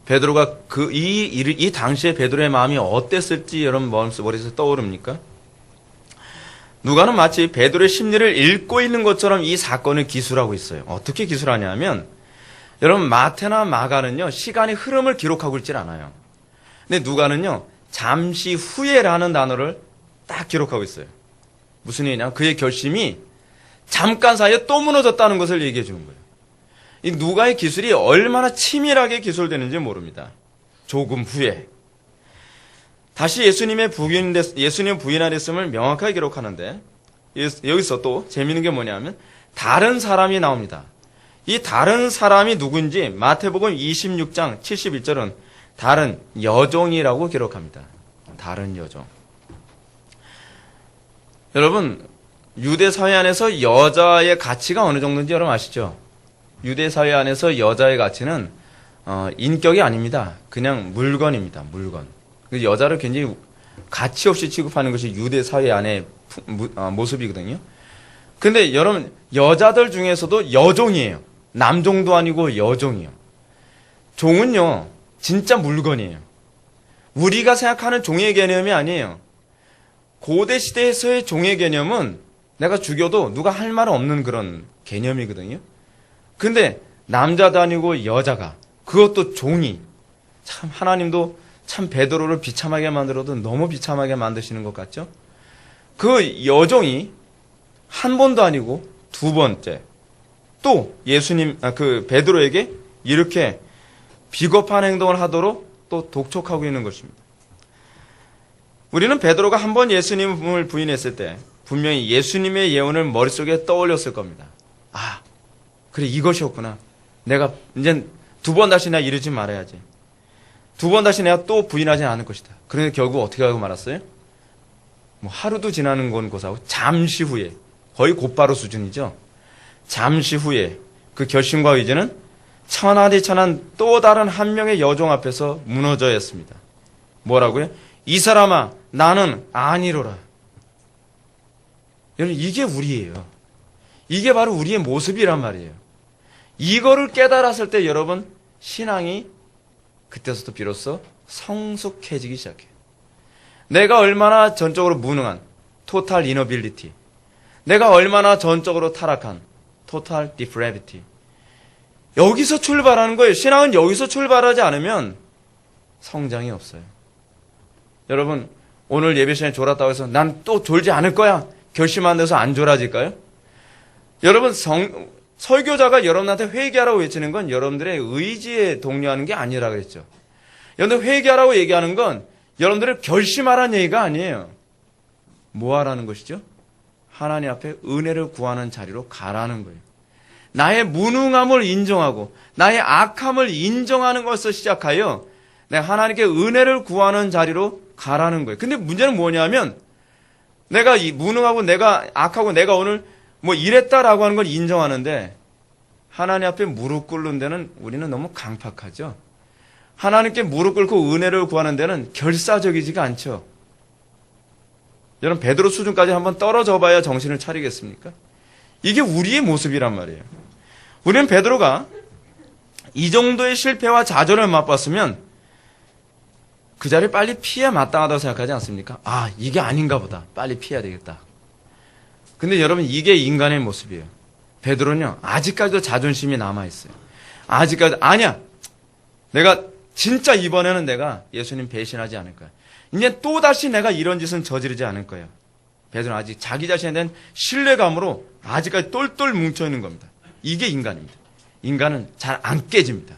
베드로가 이 당시에 베드로의 마음이 어땠을지 여러분 머릿속에 떠오릅니까? 누가는 마치 베드로의 심리를 읽고 있는 것처럼 이 사건을 기술하고 있어요. 어떻게 기술하냐면, 여러분 마태나 마가는요 시간의 흐름을 기록하고 있질 않아요. 근데 누가는요 잠시 후에라는 단어를 딱 기록하고 있어요. 무슨 얘기냐? 그의 결심이 잠깐 사이에 또 무너졌다는 것을 얘기해 주는 거예요. 이 누가의 기술이 얼마나 치밀하게 기술되는지 모릅니다. 조금 후에 다시 예수님의 부인하였음을 명확하게 기록하는데, 여기서 또 재미있는 게 뭐냐면 다른 사람이 나옵니다. 이 다른 사람이 누군지 마태복음 26장 71절은 다른 여종이라고 기록합니다. 다른 여종. 여러분, 유대 사회 안에서 여자의 가치가 어느 정도인지 여러분 아시죠? 유대 사회 안에서 여자의 가치는 인격이 아닙니다. 그냥 물건입니다. 물건. 여자를 굉장히 가치 없이 취급하는 것이 유대 사회 안의 모습이거든요. 근데 여러분, 여자들 중에서도 여종이에요. 남종도 아니고 여종이요. 종은요, 진짜 물건이에요. 우리가 생각하는 종의 개념이 아니에요. 고대 시대에서의 종의 개념은 내가 죽여도 누가 할 말 없는 그런 개념이거든요. 근데 남자도 아니고 여자가, 그것도 종이, 참 하나님도 참 베드로를 비참하게 만들어도 너무 비참하게 만드시는 것 같죠? 그 여종이 한 번도 아니고 두 번째 또 예수님, 그 베드로에게 이렇게 비겁한 행동을 하도록 또 독촉하고 있는 것입니다. 우리는 베드로가 한 번 예수님을 부인했을 때 분명히 예수님의 예언을 머릿속에 떠올렸을 겁니다. 아, 그래, 이것이었구나. 내가 이제 두 번 다시 내가 이러지 말아야지. 두 번 다시 내가 또 부인하지 않을 것이다. 그런데 결국 어떻게 하고 말았어요? 뭐 하루도 지나는 건 고사하고 잠시 후에, 거의 곧바로 수준이죠. 잠시 후에 그 결심과 의지는 천하디천한 또 다른 한 명의 여종 앞에서 무너져야 했습니다. 뭐라고요? 이 사람아, 나는 아니로라. 여러분, 이게 우리예요. 이게 바로 우리의 모습이란 말이에요. 이거를 깨달았을 때 여러분, 신앙이 그때부터 비로소 성숙해지기 시작해요. 내가 얼마나 전적으로 무능한 토탈 이너빌리티, 내가 얼마나 전적으로 타락한 토탈 디프레비티, 여기서 출발하는 거예요. 신앙은 여기서 출발하지 않으면 성장이 없어요. 여러분, 오늘 예배 시간에 졸았다고 해서 난 또 졸지 않을 거야 결심 안 돼서 안 졸아질까요? 여러분, 설교자가 여러분한테 회개하라고 외치는 건 여러분들의 의지에 동요하는 게 아니라 그랬죠. 여러분들 회개하라고 얘기하는 건 여러분들을 결심하라는 얘기가 아니에요. 뭐 하라는 것이죠? 하나님 앞에 은혜를 구하는 자리로 가라는 거예요. 나의 무능함을 인정하고 나의 악함을 인정하는 것을 시작하여 내가 하나님께 은혜를 구하는 자리로 가라는 거예요. 근데 문제는 뭐냐면 내가 이 무능하고 내가 악하고 내가 오늘 뭐 이랬다라고 하는 걸 인정하는데 하나님 앞에 무릎 꿇는 데는 우리는 너무 강팍하죠. 하나님께 무릎 꿇고 은혜를 구하는 데는 결사적이지가 않죠. 여러분, 베드로 수준까지 한번 떨어져 봐야 정신을 차리겠습니까? 이게 우리의 모습이란 말이에요. 우리는 베드로가 이 정도의 실패와 좌절을 맛봤으면 그 자리를 빨리 피해야 마땅하다고 생각하지 않습니까? 아, 이게 아닌가 보다. 빨리 피해야 되겠다. 근데 여러분, 이게 인간의 모습이에요. 베드로는요, 아직까지도 자존심이 남아있어요. 아직까지, 아니야. 내가 진짜 이번에는 내가 예수님 배신하지 않을 거야. 이제 또다시 내가 이런 짓은 저지르지 않을 거예요. 베드로는 아직 자기 자신에 대한 신뢰감으로 아직까지 똘똘 뭉쳐있는 겁니다. 이게 인간입니다. 인간은 잘 안 깨집니다.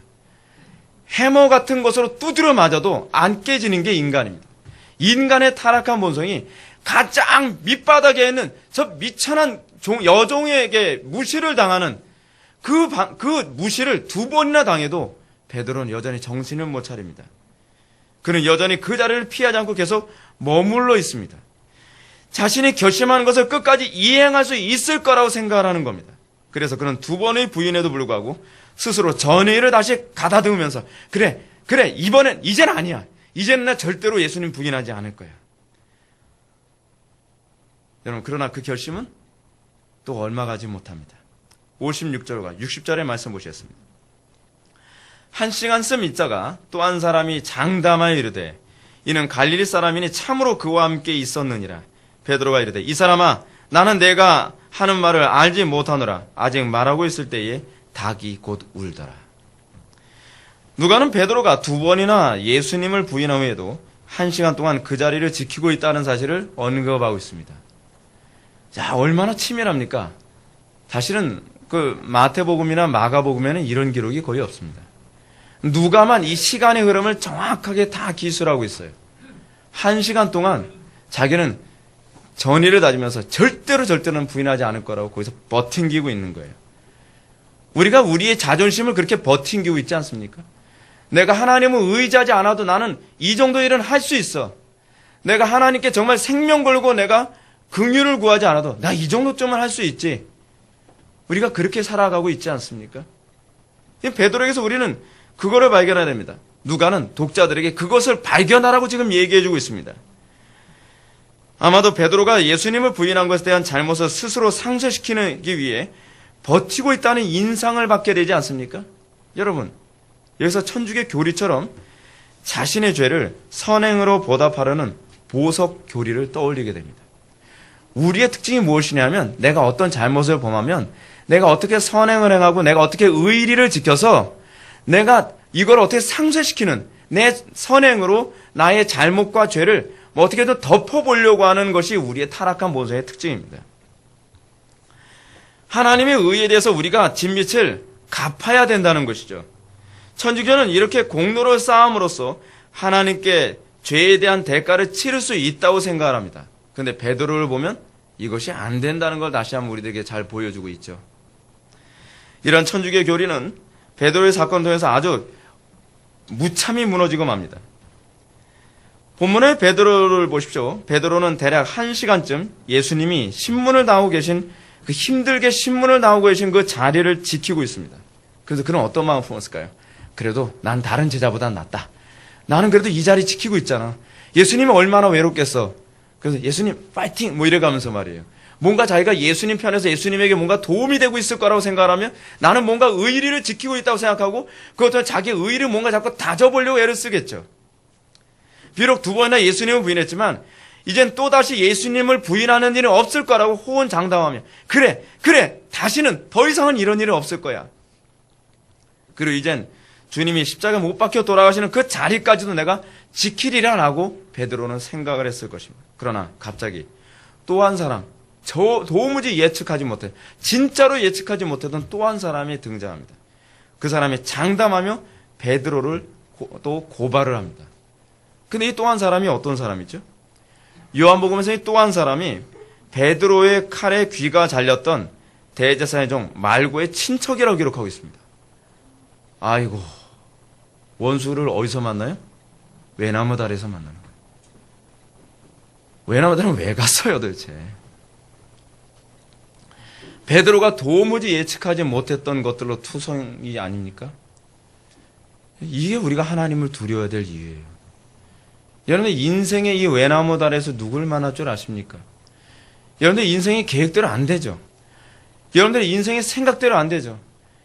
해머 같은 것으로 두드려 맞아도 안 깨지는 게 인간입니다. 인간의 타락한 본성이 가장 밑바닥에 있는 저 미천한 여종에게 무시를 당하는 그 무시를 두 번이나 당해도 베드로는 여전히 정신을 못 차립니다. 그는 여전히 그 자리를 피하지 않고 계속 머물러 있습니다. 자신이 결심하는 것을 끝까지 이행할 수 있을 거라고 생각하는 겁니다. 그래서 그는 두 번의 부인에도 불구하고 스스로 전의를 다시 가다듬으면서 그래 이젠 아니야. 이제는 나 절대로 예수님 부인하지 않을 거야. 여러분, 그러나 그 결심은 또 얼마 가지 못합니다. 56절과 60절의 말씀 보시겠습니다. 한 시간 씀 있자가 또 한 사람이 장담하여 이르되 이는 갈릴리 사람이니 참으로 그와 함께 있었느니라. 베드로가 이르되 이 사람아, 나는 내가 하는 말을 알지 못하노라. 아직 말하고 있을 때에 닭이 곧 울더라. 누가는 베드로가 두 번이나 예수님을 부인한 후에도 한 시간 동안 그 자리를 지키고 있다는 사실을 언급하고 있습니다. 자, 얼마나 치밀합니까? 사실은 그 마태복음이나 마가복음에는 이런 기록이 거의 없습니다. 누가만 이 시간의 흐름을 정확하게 다 기술하고 있어요. 한 시간 동안 자기는 전의를 다지면서 절대로는 부인하지 않을 거라고 거기서 버팅기고 있는 거예요. 우리가 우리의 자존심을 그렇게 버팅기고 있지 않습니까? 내가 하나님을 의지하지 않아도 나는 이 정도 일은 할 수 있어. 내가 하나님께 정말 생명 걸고 내가 긍휼을 구하지 않아도 나 이 정도쯤은 할 수 있지. 우리가 그렇게 살아가고 있지 않습니까? 베드로에게서 우리는 그거를 발견해야 됩니다. 누가는 독자들에게 그것을 발견하라고 지금 얘기해주고 있습니다. 아마도 베드로가 예수님을 부인한 것에 대한 잘못을 스스로 상쇄시키기 위해 버티고 있다는 인상을 받게 되지 않습니까? 여러분, 여기서 천주교 교리처럼 자신의 죄를 선행으로 보답하려는 보석 교리를 떠올리게 됩니다. 우리의 특징이 무엇이냐면 내가 어떤 잘못을 범하면 내가 어떻게 선행을 행하고 내가 어떻게 의리를 지켜서 내가 이걸 어떻게 상쇄시키는 내 선행으로 나의 잘못과 죄를 어떻게든 덮어보려고 하는 것이 우리의 타락한 본성의 특징입니다. 하나님의 의에 대해서 우리가 진빛을 갚아야 된다는 것이죠. 천주교는 이렇게 공로를 쌓음으로써 하나님께 죄에 대한 대가를 치를 수 있다고 생각을 합니다. 그런데 베드로를 보면 이것이 안 된다는 걸 다시 한번 우리들에게 잘 보여주고 있죠. 이런 천주교 교리는 베드로의 사건을 통해서 아주 무참히 무너지고 맙니다. 본문의 베드로를 보십시오. 베드로는 대략 1시간쯤 예수님이 신문을 당하고 계신 힘들게 신문을 당하고 계신 그 자리를 지키고 있습니다. 그래서 그는 어떤 마음을 품었을까요? 그래도 난 다른 제자보다 낫다. 나는 그래도 이 자리 지키고 있잖아. 예수님은 얼마나 외롭겠어. 그래서 예수님 파이팅 뭐 이래가면서 말이에요. 뭔가 자기가 예수님 편에서 예수님에게 뭔가 도움이 되고 있을 거라고 생각하면 나는 뭔가 의리를 지키고 있다고 생각하고 그것도 자기 의리를 뭔가 자꾸 다져보려고 애를 쓰겠죠. 비록 2번이나 예수님을 부인했지만 이젠 또다시 예수님을 부인하는 일은 없을 거라고 호언장담하며 그래 다시는 더 이상은 이런 일은 없을 거야. 그리고 이젠 주님이 십자가에 못 박혀 돌아가시는 그 자리까지도 내가 지키리라라고 베드로는 생각을 했을 것입니다. 그러나 갑자기 또 한 사람, 도무지 예측하지 못해, 진짜로 예측하지 못했던 또 한 사람이 등장합니다. 그 사람이 장담하며 베드로를 또 고발을 합니다. 근데 이 또 한 사람이 어떤 사람이죠? 요한복음에서 이 또 한 사람이 베드로의 칼에 귀가 잘렸던 대제사장의 종 말고의 친척이라고 기록하고 있습니다. 아이고, 원수를 어디서 만나요? 외나무다리에서 만나는 거예요. 외나무다리는 왜 갔어요 도대체? 베드로가 도무지 예측하지 못했던 것들로 투성이 아닙니까? 이게 우리가 하나님을 두려워야 될 이유예요. 여러분들 인생의 이 외나무다리에서 누굴 만날 줄 아십니까? 여러분들 인생의 계획대로 안 되죠. 여러분들 인생의 생각대로 안 되죠.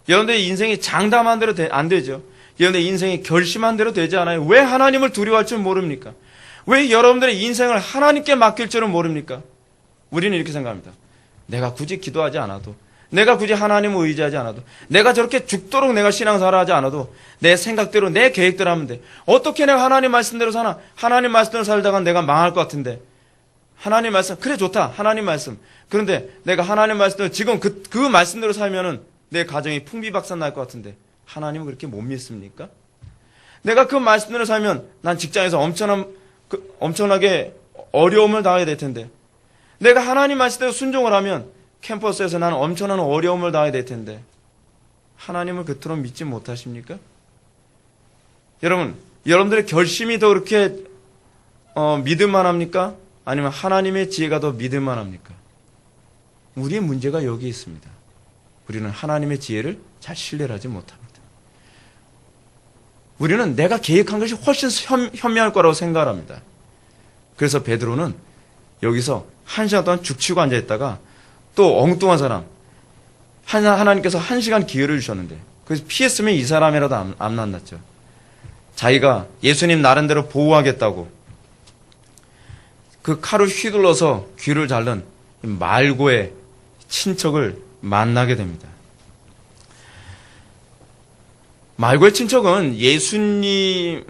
여러분들 인생이 장담한 대로 안 되죠. 여러분들 인생이 결심한 대로 되지 않아요. 왜 하나님을 두려워할 줄 모릅니까? 왜 여러분들의 인생을 하나님께 맡길 줄은 모릅니까? 우리는 이렇게 생각합니다. 내가 굳이 기도하지 않아도, 내가 굳이 하나님을 의지하지 않아도, 내가 저렇게 죽도록 내가 신앙생활을 하지 않아도 내 생각대로 내 계획대로 하면 돼. 어떻게 내가 하나님 말씀대로 사나? 하나님 말씀대로 살다가 내가 망할 것 같은데. 하나님 말씀 그래 좋다. 하나님 말씀. 그런데 내가 하나님 말씀대로 지금 그 말씀대로 살면은 내 가정이 풍비박산 날 것 같은데 하나님은 그렇게 못 믿습니까? 내가 그 말씀대로 살면 난 직장에서 엄청나게 어려움을 당하게 될 텐데 내가 하나님 말씀대로 순종을 하면 캠퍼스에서 나는 엄청난 어려움을 당하게 될 텐데 하나님을 그토록 믿지 못하십니까? 여러분, 여러분들의 결심이 더 그렇게 믿을만 합니까? 아니면 하나님의 지혜가 더 믿을만 합니까? 우리의 문제가 여기 있습니다. 우리는 하나님의 지혜를 잘 신뢰하지 못합니다. 우리는 내가 계획한 것이 훨씬 현명할 거라고 생각합니다. 그래서 베드로는 여기서 1시간 동안 죽치고 앉아있다가 또 엉뚱한 사람, 하나님께서 1시간 기회를 주셨는데 그래서 피했으면 이 사람이라도 안 만났죠. 자기가 예수님 나름대로 보호하겠다고 그 칼을 휘둘러서 귀를 자른 말고의 친척을 만나게 됩니다. 말고의 친척은 예수님을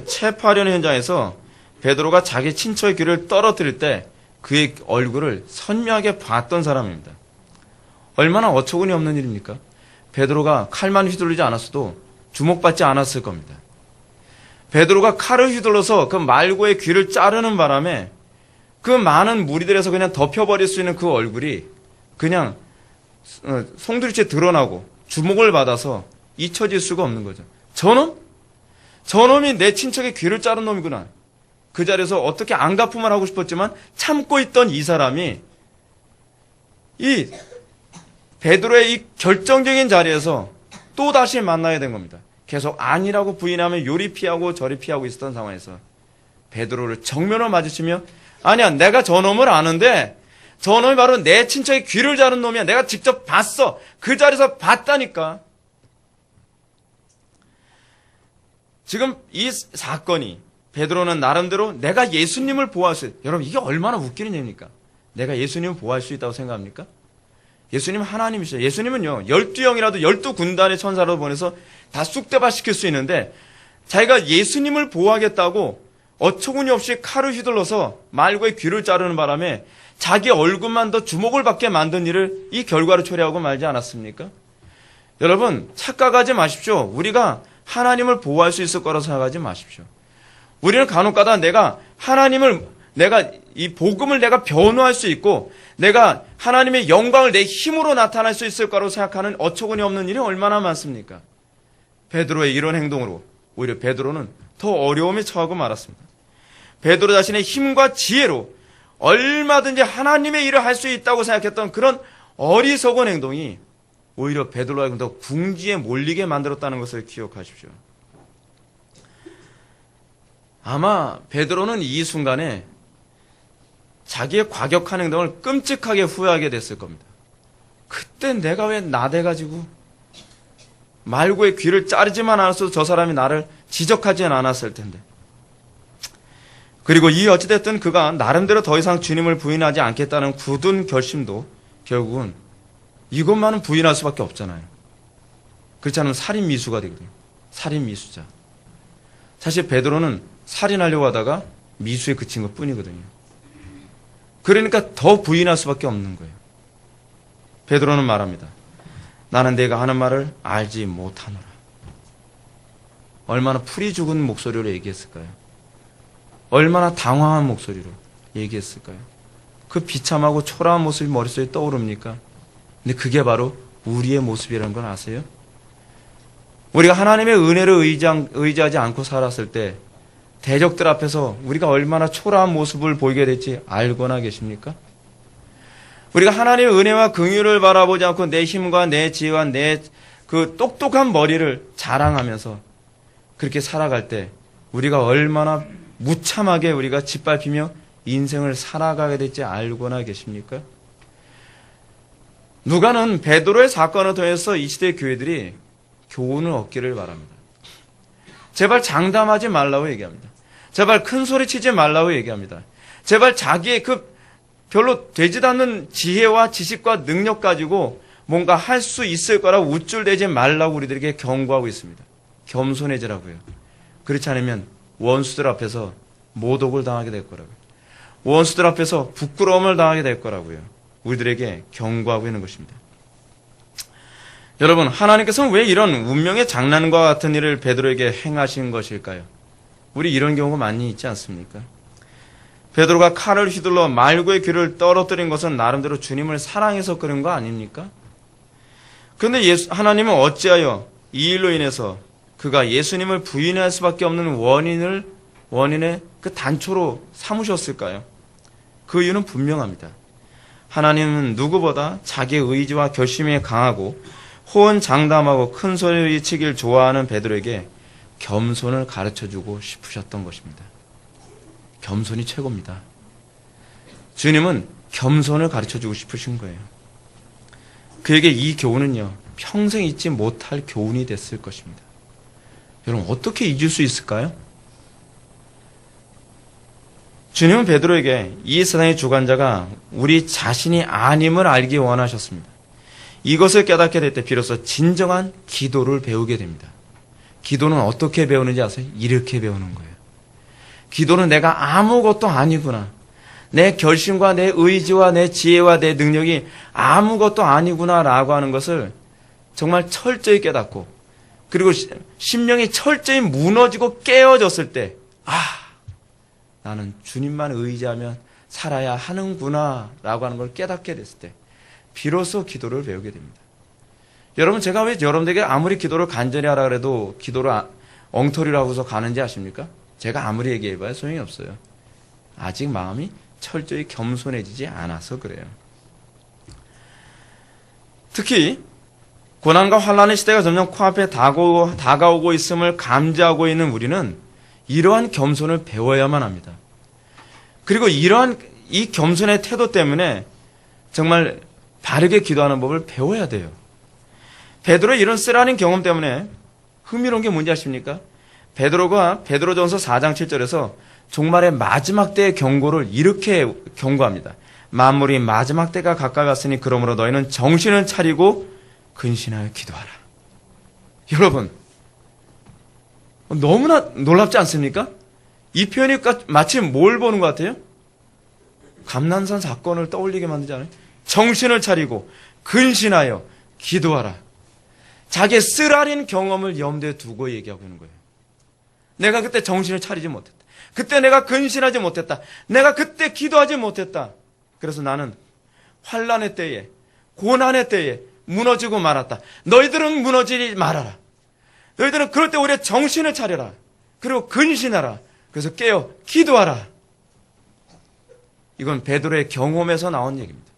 체포하려는 현장에서 베드로가 자기 친척의 귀를 떨어뜨릴 때 그의 얼굴을 선명하게 봤던 사람입니다. 얼마나 어처구니 없는 일입니까? 베드로가 칼만 휘둘리지 않았어도 주목받지 않았을 겁니다. 베드로가 칼을 휘둘러서 그 말고의 귀를 자르는 바람에 그 많은 무리들에서 그냥 덮여버릴 수 있는 그 얼굴이 그냥 송두리째 드러나고 주목을 받아서 잊혀질 수가 없는 거죠. 저놈이 내 친척의 귀를 자른 놈이구나. 그 자리에서 어떻게 안갚음을 하고 싶었지만 참고 있던 이 사람이 이 베드로의 이 결정적인 자리에서 또 다시 만나야 된 겁니다. 계속 아니라고 부인하며 요리 피하고 저리 피하고 있었던 상황에서 베드로를 정면으로 마주치며 아니야, 내가 저놈을 아는데 저놈이 바로 내 친척의 귀를 자른 놈이야. 내가 직접 봤어. 그 자리에서 봤다니까. 지금 이 사건이 베드로는 나름대로 내가 예수님을 보호할 수 있다. 여러분, 이게 얼마나 웃기는 얘기입니까? 내가 예수님을 보호할 수 있다고 생각합니까? 예수님은 하나님이시죠. 예수님은요, 12영이라도 12군단의 천사로 보내서 다 쑥대밭시킬 수 있는데 자기가 예수님을 보호하겠다고 어처구니 없이 칼을 휘둘러서 말고의 귀를 자르는 바람에 자기 얼굴만 더 주목을 받게 만든 일을 이 결과로 초래하고 말지 않았습니까? 여러분, 착각하지 마십시오. 우리가 하나님을 보호할 수 있을 거라고 생각하지 마십시오. 우리는 간혹가다 내가 이 복음을 내가 변호할 수 있고 내가 하나님의 영광을 내 힘으로 나타날 수 있을 거라고 생각하는 어처구니 없는 일이 얼마나 많습니까? 베드로의 이런 행동으로 오히려 베드로는 더 어려움에 처하고 말았습니다. 베드로 자신의 힘과 지혜로 얼마든지 하나님의 일을 할 수 있다고 생각했던 그런 어리석은 행동이 오히려 베드로가 더 궁지에 몰리게 만들었다는 것을 기억하십시오. 아마 베드로는 이 순간에 자기의 과격한 행동을 끔찍하게 후회하게 됐을 겁니다. 그때 내가 왜 나대가지고 말고의 귀를 자르지만 않았어도 저 사람이 나를 지적하지는 않았을 텐데. 그리고 이 어찌됐든 그가 나름대로 더 이상 주님을 부인하지 않겠다는 굳은 결심도 결국은 이것만은 부인할 수밖에 없잖아요. 그렇지 않으면 살인 미수가 되거든요. 살인 미수자. 사실 베드로는 살인하려고 하다가 미수에 그친 것 뿐이거든요. 그러니까 더 부인할 수밖에 없는 거예요. 베드로는 말합니다. 나는 내가 하는 말을 알지 못하노라. 얼마나 풀이 죽은 목소리로 얘기했을까요? 얼마나 당황한 목소리로 얘기했을까요? 그 비참하고 초라한 모습이 머릿속에 떠오릅니까? 근데 그게 바로 우리의 모습이라는 건 아세요? 우리가 하나님의 은혜를 의지하지 않고 살았을 때 대적들 앞에서 우리가 얼마나 초라한 모습을 보이게 될지 알거나 계십니까? 우리가 하나님의 은혜와 긍휼을 바라보지 않고 내 힘과 내 지혜와 내 그 똑똑한 머리를 자랑하면서 그렇게 살아갈 때 우리가 얼마나 무참하게 우리가 짓밟히며 인생을 살아가게 될지 알거나 계십니까? 누가는 베드로의 사건을 통해서 이 시대의 교회들이 교훈을 얻기를 바랍니다. 제발 장담하지 말라고 얘기합니다. 제발 큰 소리 치지 말라고 얘기합니다. 제발 자기의 그 별로 되지도 않는 지혜와 지식과 능력 가지고 뭔가 할 수 있을 거라고 우쭐대지 말라고 우리들에게 경고하고 있습니다. 겸손해지라고요. 그렇지 않으면 원수들 앞에서 모독을 당하게 될 거라고요. 원수들 앞에서 부끄러움을 당하게 될 거라고요. 우리들에게 경고하고 있는 것입니다. 여러분, 하나님께서는 왜 이런 운명의 장난과 같은 일을 베드로에게 행하신 것일까요? 우리 이런 경우가 많이 있지 않습니까? 베드로가 칼을 휘둘러 말고의 귀를 떨어뜨린 것은 나름대로 주님을 사랑해서 그런 거 아닙니까? 그런데 하나님은 어찌하여 이 일로 인해서 그가 예수님을 부인할 수밖에 없는 원인의 그 단초로 삼으셨을까요? 그 이유는 분명합니다. 하나님은 누구보다 자기의 의지와 결심이 강하고 호언장담하고 큰 소리치길 좋아하는 베드로에게 겸손을 가르쳐주고 싶으셨던 것입니다. 겸손이 최고입니다. 주님은 겸손을 가르쳐주고 싶으신 거예요. 그에게 이 교훈은요, 평생 잊지 못할 교훈이 됐을 것입니다. 여러분, 어떻게 잊을 수 있을까요? 주님은 베드로에게 이 세상의 주관자가 우리 자신이 아님을 알기 원하셨습니다. 이것을 깨닫게 될 때 비로소 진정한 기도를 배우게 됩니다. 기도는 어떻게 배우는지 아세요? 이렇게 배우는 거예요. 기도는 내가 아무것도 아니구나. 내 결심과 내 의지와 내 지혜와 내 능력이 아무것도 아니구나라고 하는 것을 정말 철저히 깨닫고 그리고 심령이 철저히 무너지고 깨어졌을 때 나는 주님만 의지하면 살아야 하는구나라고 하는 걸 깨닫게 됐을 때 비로소 기도를 배우게 됩니다. 여러분, 제가 왜 여러분들에게 아무리 기도를 간절히 하라 그래도 기도를 엉터리로 하고서 가는지 아십니까? 제가 아무리 얘기해봐야 소용이 없어요. 아직 마음이 철저히 겸손해지지 않아서 그래요. 특히 고난과 환난의 시대가 점점 코앞에 다가오고 있음을 감지하고 있는 우리는 이러한 겸손을 배워야만 합니다. 그리고 이러한 이 겸손의 태도 때문에 정말 바르게 기도하는 법을 배워야 돼요. 베드로의 이런 쓰라린 경험 때문에 흥미로운 게 뭔지 아십니까? 베드로가 베드로전서 4장 7절에서 종말의 마지막 때의 경고를 이렇게 경고합니다. 만물이 마지막 때가 가까이 왔으니 그러므로 너희는 정신을 차리고 근신하여 기도하라. 여러분, 너무나 놀랍지 않습니까? 이 표현이 마치 뭘 보는 것 같아요? 감난산 사건을 떠올리게 만들지 않아요? 정신을 차리고 근신하여 기도하라. 자기의 쓰라린 경험을 염두에 두고 얘기하고 있는 거예요. 내가 그때 정신을 차리지 못했다. 그때 내가 근신하지 못했다. 내가 그때 기도하지 못했다. 그래서 나는 환난의 때에, 고난의 때에 무너지고 말았다. 너희들은 무너지지 말아라. 너희들은 그럴 때 오히려 정신을 차려라. 그리고 근신하라. 그래서 깨어 기도하라. 이건 베드로의 경험에서 나온 얘기입니다.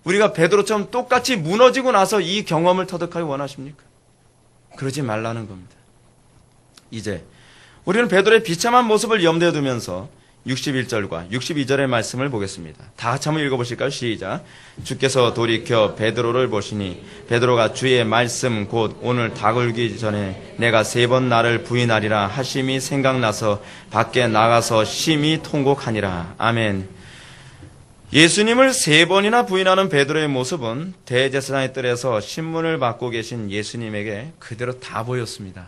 우리가 베드로처럼 똑같이 무너지고 나서 이 경험을 터득하기 원하십니까? 그러지 말라는 겁니다. 이제 우리는 베드로의 비참한 모습을 염두에 두면서 61절과 62절의 말씀을 보겠습니다. 다 같이 한번 읽어보실까요? 시작. 주께서 돌이켜 베드로를 보시니 베드로가 주의 말씀 곧 오늘 닭 울기 전에 내가 3번 나를 부인하리라 하심이 생각나서 밖에 나가서 심히 통곡하니라. 아멘. 예수님을 3번이나 부인하는 베드로의 모습은 대제사장의 뜰에서 신문을 받고 계신 예수님에게 그대로 다 보였습니다.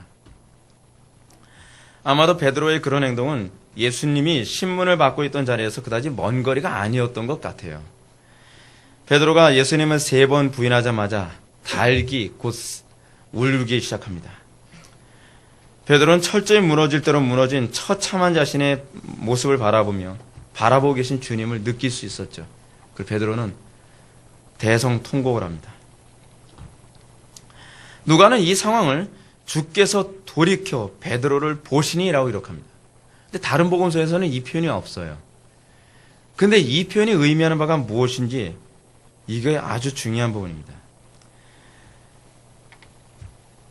아마도 베드로의 그런 행동은 예수님이 신문을 받고 있던 자리에서 그다지 먼 거리가 아니었던 것 같아요. 베드로가 예수님을 3번 부인하자마자 닭이 곧 울기 시작합니다. 베드로는 철저히 무너질 대로 무너진 처참한 자신의 모습을 바라보고 계신 주님을 느낄 수 있었죠. 그 베드로는 대성통곡을 합니다. 누가는 이 상황을 주께서 돌이켜 베드로를 보시니라고 기록합니다. 근데 다른 복음서에서는 이 표현이 없어요. 근데 이 표현이 의미하는 바가 무엇인지 이게 아주 중요한 부분입니다.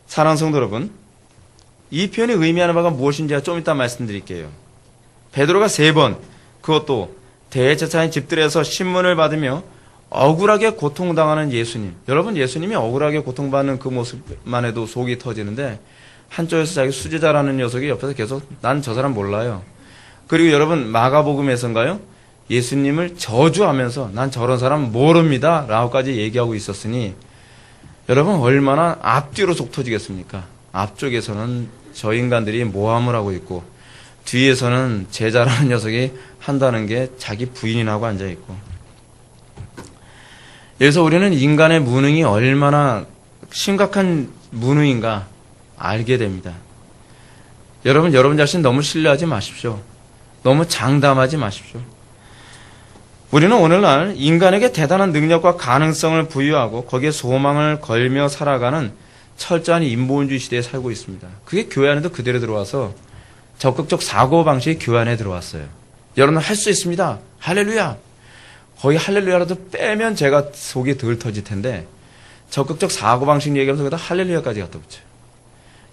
사랑하는 성도 여러분, 이 표현이 의미하는 바가 무엇인지 좀 이따 말씀드릴게요. 베드로가 3번, 그것도 대제사장의 집들에서 신문을 받으며 억울하게 고통당하는 예수님. 여러분, 예수님이 억울하게 고통받는 그 모습만 해도 속이 터지는데 한쪽에서 자기 수제자라는 녀석이 옆에서 계속 난 저 사람 몰라요. 그리고 여러분, 마가복음에서인가요? 예수님을 저주하면서 난 저런 사람 모릅니다 라고까지 얘기하고 있었으니 여러분, 얼마나 앞뒤로 속 터지겠습니까? 앞쪽에서는 저 인간들이 모함을 하고 있고 뒤에서는 제자라는 녀석이 한다는 게 자기 부인이라고 앉아있고. 여기서 우리는 인간의 무능이 얼마나 심각한 무능인가 알게 됩니다. 여러분 자신 너무 신뢰하지 마십시오. 너무 장담하지 마십시오. 우리는 오늘날 인간에게 대단한 능력과 가능성을 부여하고 거기에 소망을 걸며 살아가는 철저한 인본주의 시대에 살고 있습니다. 그게 교회 안에도 그대로 들어와서 적극적 사고방식이 교회 안에 들어왔어요. 여러분은 할 수 있습니다. 할렐루야. 거의 할렐루야라도 빼면 제가 속이 덜 터질 텐데 적극적 사고방식 얘기하면서 거기다 할렐루야까지 갖다 붙여요.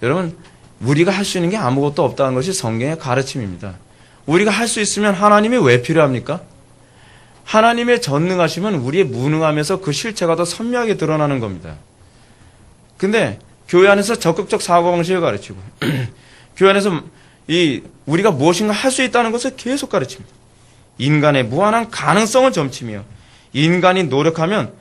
여러분, 우리가 할 수 있는 게 아무것도 없다는 것이 성경의 가르침입니다. 우리가 할 수 있으면 하나님이 왜 필요합니까? 하나님의 전능하심은 우리의 무능함에서 그 실체가 더 선명하게 드러나는 겁니다. 근데 교회 안에서 적극적 사고방식을 가르치고 교회 안에서 우리가 무엇인가 할 수 있다는 것을 계속 가르칩니다. 인간의 무한한 가능성을 점치며 인간이 노력하면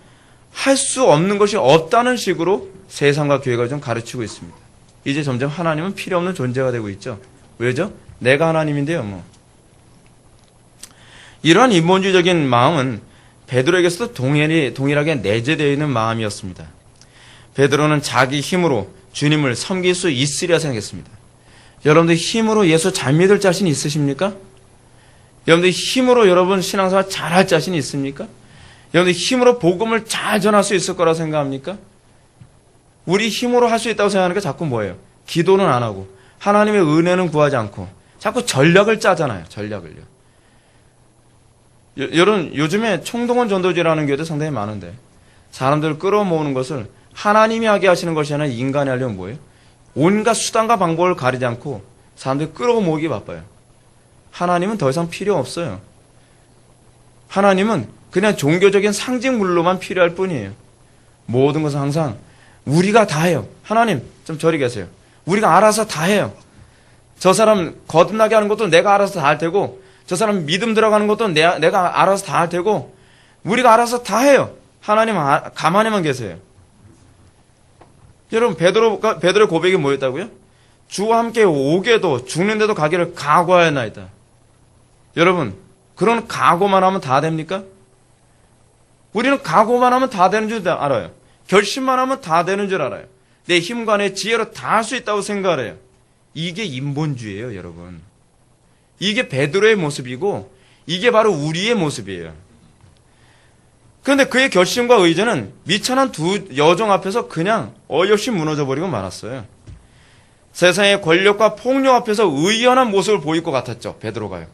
할 수 없는 것이 없다는 식으로 세상과 교회가 좀 가르치고 있습니다. 이제 점점 하나님은 필요 없는 존재가 되고 있죠. 왜죠? 내가 하나님인데요, 뭐. 이러한 인본주의적인 마음은 베드로에게서도 동일하게 내재되어 있는 마음이었습니다. 베드로는 자기 힘으로 주님을 섬길 수 있으리라 생각했습니다. 여러분들 힘으로 예수 잘 믿을 자신 있으십니까? 여러분들 힘으로 여러분 신앙생활 잘할 자신 있습니까? 여러분들 힘으로 복음을 잘 전할 수 있을 거라고 생각합니까? 우리 힘으로 할 수 있다고 생각하니까 자꾸 뭐예요? 기도는 안 하고 하나님의 은혜는 구하지 않고 자꾸 전략을 짜잖아요. 전략을요. 여러분, 요즘에 총동원 전도지라는 교회도 상당히 많은데 사람들을 끌어모으는 것을 하나님이 하게 하시는 것이 아니라 인간이 하려면 뭐예요? 온갖 수단과 방법을 가리지 않고 사람들이 끌어모으기 바빠요. 하나님은 더 이상 필요 없어요. 하나님은 그냥 종교적인 상징물로만 필요할 뿐이에요. 모든 것은 항상 우리가 다 해요. 하나님 좀 저리 계세요. 우리가 알아서 다 해요. 저 사람 거듭나게 하는 것도 내가 알아서 다 할 테고, 저 사람 믿음 들어가는 것도 내가 알아서 다 할 테고, 우리가 알아서 다 해요. 하나님 가만히만 계세요. 여러분 베드로의 고백이 뭐였다고요? 주와 함께 오게도 죽는데도 가기를 각오하였나이다. 여러분 그런 각오만 하면 다 됩니까? 우리는 각오만 하면 다 되는 줄 알아요. 결심만 하면 다 되는 줄 알아요. 내 힘과 내 지혜로 다 할 수 있다고 생각을 해요. 이게 인본주의예요, 여러분. 이게 베드로의 모습이고 이게 바로 우리의 모습이에요. 그런데 그의 결심과 의지는 미천한 두 여종 앞에서 그냥 어이없이 무너져버리고 말았어요. 세상의 권력과 폭력 앞에서 의연한 모습을 보일 것 같았죠, 베드로가요.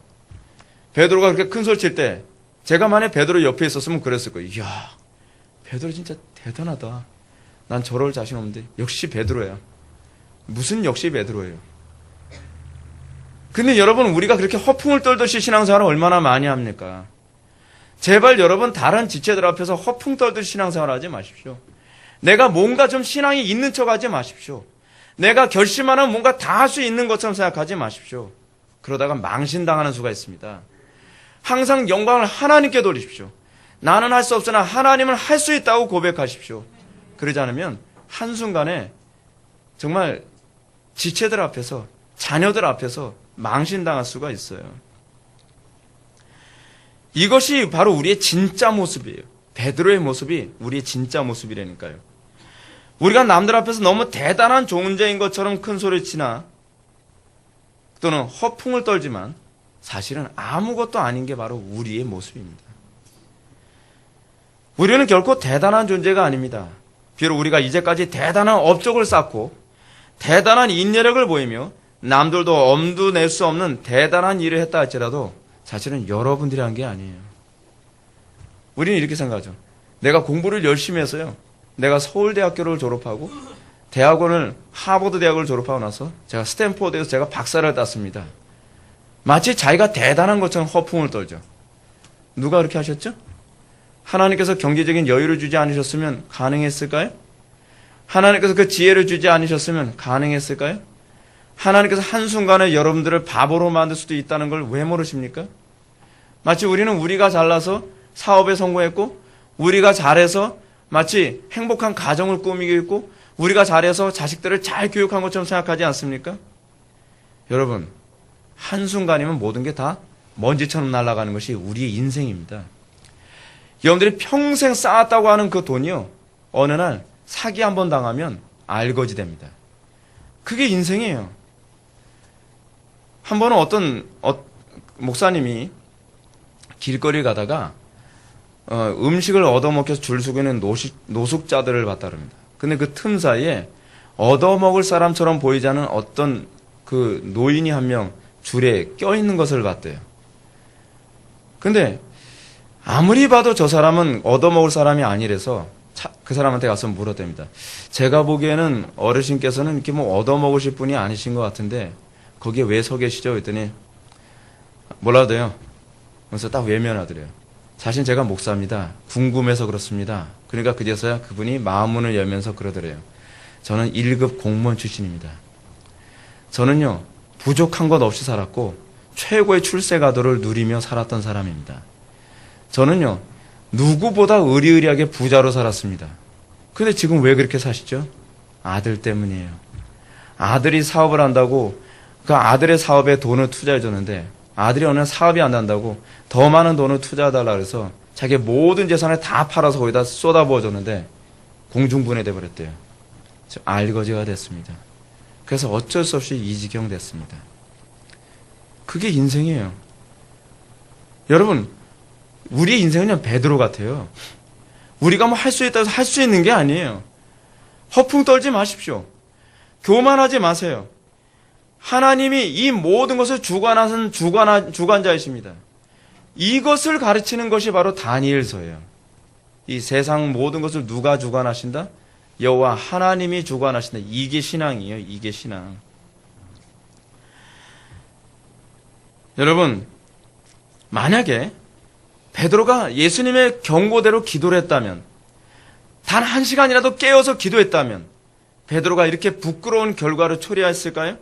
베드로가 그렇게 큰 소리 칠 때 제가 만약 베드로 옆에 있었으면 그랬을 거예요. 이야, 베드로 진짜 대단하다. 난 저럴 자신 없는데 역시 베드로야. 무슨 역시 베드로예요. 근데 여러분 우리가 그렇게 허풍을 떨듯이 신앙생활을 얼마나 많이 합니까? 제발 여러분 다른 지체들 앞에서 허풍 떨듯이 신앙생활 하지 마십시오. 내가 뭔가 좀 신앙이 있는 척 하지 마십시오. 내가 결심하면 뭔가 다 할 수 있는 것처럼 생각하지 마십시오. 그러다가 망신당하는 수가 있습니다. 항상 영광을 하나님께 돌리십시오. 나는 할 수 없으나 하나님은 할 수 있다고 고백하십시오. 그러지 않으면 한순간에 정말 지체들 앞에서, 자녀들 앞에서 망신당할 수가 있어요. 이것이 바로 우리의 진짜 모습이에요. 베드로의 모습이 우리의 진짜 모습이라니까요. 우리가 남들 앞에서 너무 대단한 존재인 것처럼 큰 소리치나 또는 허풍을 떨지만 사실은 아무것도 아닌 게 바로 우리의 모습입니다. 우리는 결코 대단한 존재가 아닙니다. 비록 우리가 이제까지 대단한 업적을 쌓고 대단한 인내력을 보이며 남들도 엄두 낼 수 없는 대단한 일을 했다 할지라도 사실은 여러분들이 한 게 아니에요. 우리는 이렇게 생각하죠. 내가 공부를 열심히 해서요. 내가 서울대학교를 졸업하고 대학원을 하버드 대학을 졸업하고 나서 제가 스탠포드에서 제가 박사를 땄습니다. 마치 자기가 대단한 것처럼 허풍을 떨죠. 누가 그렇게 하셨죠? 하나님께서 경제적인 여유를 주지 않으셨으면 가능했을까요? 하나님께서 그 지혜를 주지 않으셨으면 가능했을까요? 하나님께서 한순간에 여러분들을 바보로 만들 수도 있다는 걸 왜 모르십니까? 마치 우리는 우리가 잘나서 사업에 성공했고 우리가 잘해서 마치 행복한 가정을 꾸미고 있고 우리가 잘해서 자식들을 잘 교육한 것처럼 생각하지 않습니까? 여러분, 한순간이면 모든 게 다 먼지처럼 날아가는 것이 우리의 인생입니다. 여러분들이 평생 쌓았다고 하는 그 돈이요, 어느 날 사기 한번 당하면 알거지 됩니다. 그게 인생이에요. 한 번은 어떤 목사님이 길거리 가다가 음식을 얻어먹혀서 줄 서고 있는 노숙자들을 봤다 그럽니다. 근데 그 틈 사이에 얻어먹을 사람처럼 보이지 않은 어떤 그 노인이 한 명 줄에 껴있는 것을 봤대요. 근데 아무리 봐도 저 사람은 얻어먹을 사람이 아니라서 그 사람한테 가서 물었답니다. 제가 보기에는 어르신께서는 이렇게 뭐 얻어먹으실 분이 아니신 것 같은데 거기에 왜 서 계시죠? 그랬더니 몰라도요. 그래서 딱 외면하더래요. 사실 제가 목사입니다. 궁금해서 그렇습니다. 그러니까 그제서야 그분이 마음문을 열면서 그러더래요. 저는 1급 공무원 출신입니다. 저는요, 부족한 것 없이 살았고 최고의 출세가도를 누리며 살았던 사람입니다. 저는요, 누구보다 의리의리하게 부자로 살았습니다. 근데 지금 왜 그렇게 사시죠? 아들 때문이에요. 아들이 사업을 한다고 그 아들의 사업에 돈을 투자해줬는데 아들이 어느 날 사업이 안 난다고 더 많은 돈을 투자해달라 그래서 자기의 모든 재산을 다 팔아서 거기다 쏟아부어줬는데 공중분해돼 버렸대요. 알거지가 됐습니다. 그래서 어쩔 수 없이 이 지경 됐습니다. 그게 인생이에요. 여러분, 우리의 인생은 그냥 베드로 같아요. 우리가 뭐 할 수 있다고 해서 할 수 있는 게 아니에요. 허풍 떨지 마십시오. 교만하지 마세요. 하나님이 이 모든 것을 주관하신 주관자이십니다. 이것을 가르치는 것이 바로 다니엘서예요. 이 세상 모든 것을 누가 주관하신다? 여호와 하나님이 주관하신다. 이게 신앙이에요. 이게 신앙. 여러분, 만약에 베드로가 예수님의 경고대로 기도를 했다면, 단 한 시간이라도 깨어서 기도했다면 베드로가 이렇게 부끄러운 결과를 초래했을까요?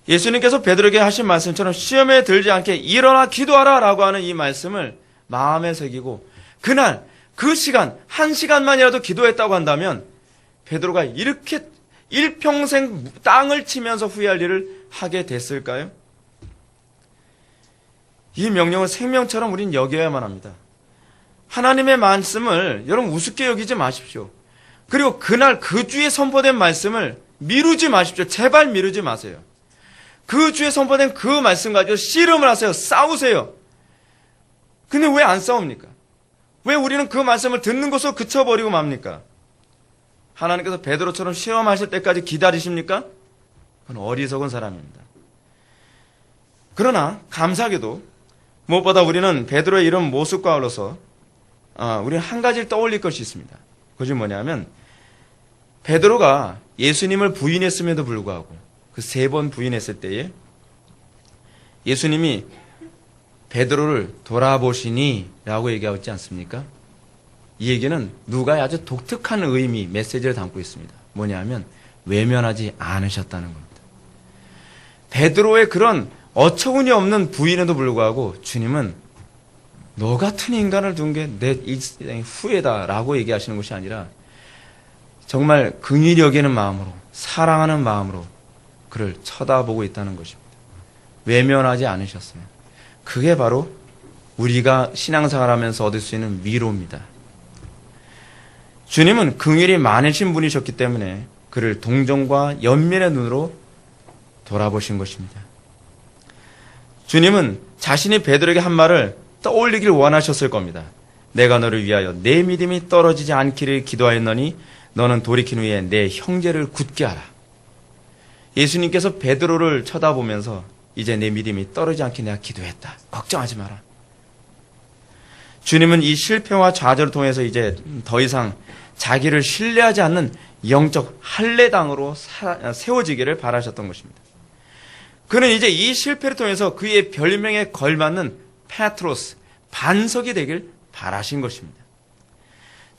예수님께서 베드로에게 하신 말씀처럼 시험에 들지 않게 일어나 기도하라 라고 하는 이 말씀을 마음에 새기고 그날 그 시간 한 시간만이라도 기도했다고 한다면 베드로가 이렇게 일평생 땅을 치면서 후회할 일을 하게 됐을까요? 이 명령을 생명처럼 우린 여겨야만 합니다. 하나님의 말씀을 여러분 우습게 여기지 마십시오. 그리고 그날 그 주에 선포된 말씀을 미루지 마십시오. 제발 미루지 마세요. 그 주에 선포된 그 말씀 가지고 씨름을 하세요. 싸우세요. 근데 왜 안 싸웁니까? 왜 우리는 그 말씀을 듣는 것으로 그쳐버리고 맙니까? 하나님께서 베드로처럼 시험하실 때까지 기다리십니까? 그건 어리석은 사람입니다. 그러나 감사하게도 무엇보다 우리는 베드로의 이런 모습과 아울러서 우리는 한 가지를 떠올릴 것이 있습니다. 그것이 뭐냐면 베드로가 예수님을 부인했음에도 불구하고 그 3번 부인했을 때에 예수님이 베드로를 돌아보시니 라고 얘기하고 있지 않습니까? 이 얘기는 누가의 아주 독특한 의미, 메시지를 담고 있습니다. 뭐냐면 외면하지 않으셨다는 겁니다. 베드로의 그런 어처구니 없는 부인에도 불구하고 주님은 너 같은 인간을 둔 게 내 인생의 후회다 라고 얘기하시는 것이 아니라 정말 긍휼히 여기는 마음으로 사랑하는 마음으로 그를 쳐다보고 있다는 것입니다. 외면하지 않으셨어요. 그게 바로 우리가 신앙생활 하면서 얻을 수 있는 위로입니다. 주님은 긍휼이 많으신 분이셨기 때문에 그를 동정과 연민의 눈으로 돌아보신 것입니다. 주님은 자신이 베드로에게 한 말을 떠올리길 원하셨을 겁니다. 내가 너를 위하여 내 믿음이 떨어지지 않기를 기도하였노니 너는 돌이킨 후에 내 형제를 굳게 하라. 예수님께서 베드로를 쳐다보면서 이제 내 믿음이 떨어지지 않게 내가 기도했다. 걱정하지 마라. 주님은 이 실패와 좌절을 통해서 이제 더 이상 자기를 신뢰하지 않는 영적 할례당으로 세워지기를 바라셨던 것입니다. 그는 이제 이 실패를 통해서 그의 별명에 걸맞는 페트로스, 반석이 되길 바라신 것입니다.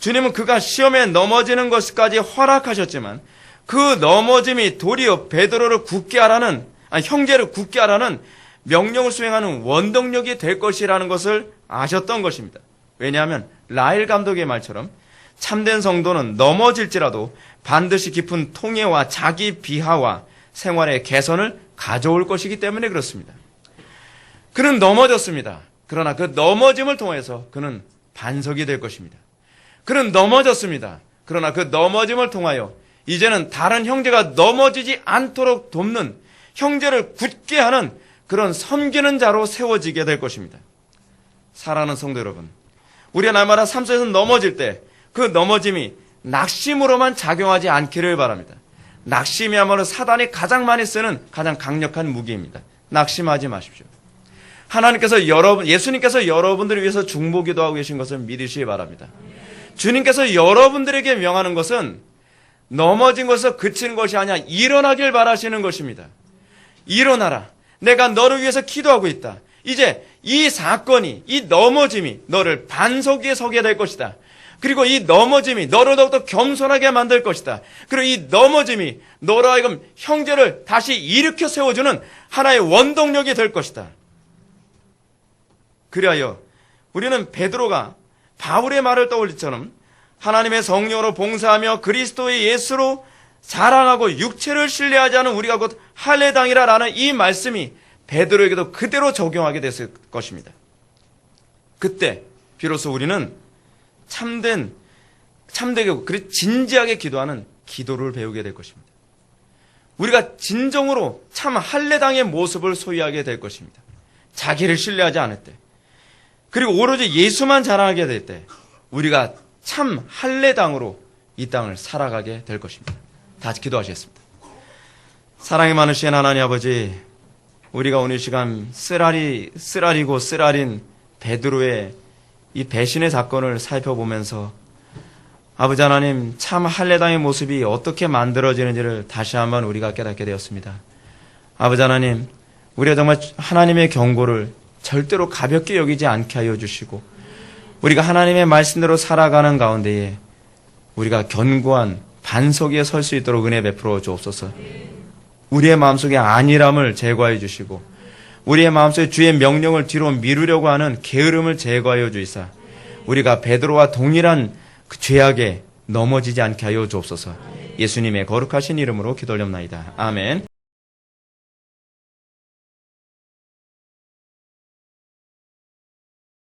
주님은 그가 시험에 넘어지는 것까지 허락하셨지만 그 넘어짐이 도리어 베드로를 굳게 하라는, 형제를 굳게 하라는 명령을 수행하는 원동력이 될 것이라는 것을 아셨던 것입니다. 왜냐하면 라일 감독의 말처럼 참된 성도는 넘어질지라도 반드시 깊은 통회와 자기 비하와 생활의 개선을 가져올 것이기 때문에 그렇습니다. 그는 넘어졌습니다. 그러나 그 넘어짐을 통해서 그는 반석이 될 것입니다. 그는 넘어졌습니다. 그러나 그 넘어짐을 통하여 이제는 다른 형제가 넘어지지 않도록 돕는, 형제를 굳게 하는 그런 섬기는 자로 세워지게 될 것입니다. 사랑하는 성도 여러분, 우리가 날마다 삶 속에서 넘어질 때 그 넘어짐이 낙심으로만 작용하지 않기를 바랍니다. 낙심이야말로 사단이 가장 많이 쓰는 가장 강력한 무기입니다. 낙심하지 마십시오. 예수님께서 여러분들을 위해서 중보기도 하고 계신 것을 믿으시기 바랍니다. 주님께서 여러분들에게 명하는 것은 넘어진 것에서 그치는 것이 아니라 일어나길 바라시는 것입니다. 일어나라. 내가 너를 위해서 기도하고 있다. 이제 이 사건이, 이 넘어짐이 너를 반석 위에 서게 될 것이다. 그리고 이 넘어짐이 너를 더욱더 겸손하게 만들 것이다. 그리고 이 넘어짐이 너로 하여금 형제를 다시 일으켜 세워주는 하나의 원동력이 될 것이다. 그리하여 우리는 베드로가 바울의 말을 떠올리처럼 하나님의 성령으로 봉사하며 그리스도의 예수로 자랑하고 육체를 신뢰하지 않은 우리가 곧 할례당이라라는 이 말씀이 베드로에게도 그대로 적용하게 됐을 것입니다. 그때 비로소 우리는 참되게 그리고 진지하게 기도하는 기도를 배우게 될 것입니다. 우리가 진정으로 참 할례당의 모습을 소유하게 될 것입니다. 자기를 신뢰하지 않을 때, 그리고 오로지 예수만 자랑하게 될 때 우리가 참 할례당으로 이 땅을 살아가게 될 것입니다. 다 같이 기도하시겠습니다. 사랑이 많으신 하나님 아버지, 우리가 오늘 시간 쓰라리고 쓰라린 베드로의 이 배신의 사건을 살펴보면서 아버지 하나님, 참 할례당의 모습이 어떻게 만들어지는지를 다시 한번 우리가 깨닫게 되었습니다. 아버지 하나님, 우리가 정말 하나님의 경고를 절대로 가볍게 여기지 않게 하여 주시고, 우리가 하나님의 말씀대로 살아가는 가운데에 우리가 견고한 반석 위에 설 수 있도록 은혜 베풀어 주옵소서. 우리의 마음속에 안일함을 제거하여 주시고, 우리의 마음속에 주의 명령을 뒤로 미루려고 하는 게으름을 제거하여 주이사, 우리가 베드로와 동일한 그 죄악에 넘어지지 않게 하여 주옵소서. 예수님의 거룩하신 이름으로 기도올렵나이다. 아멘.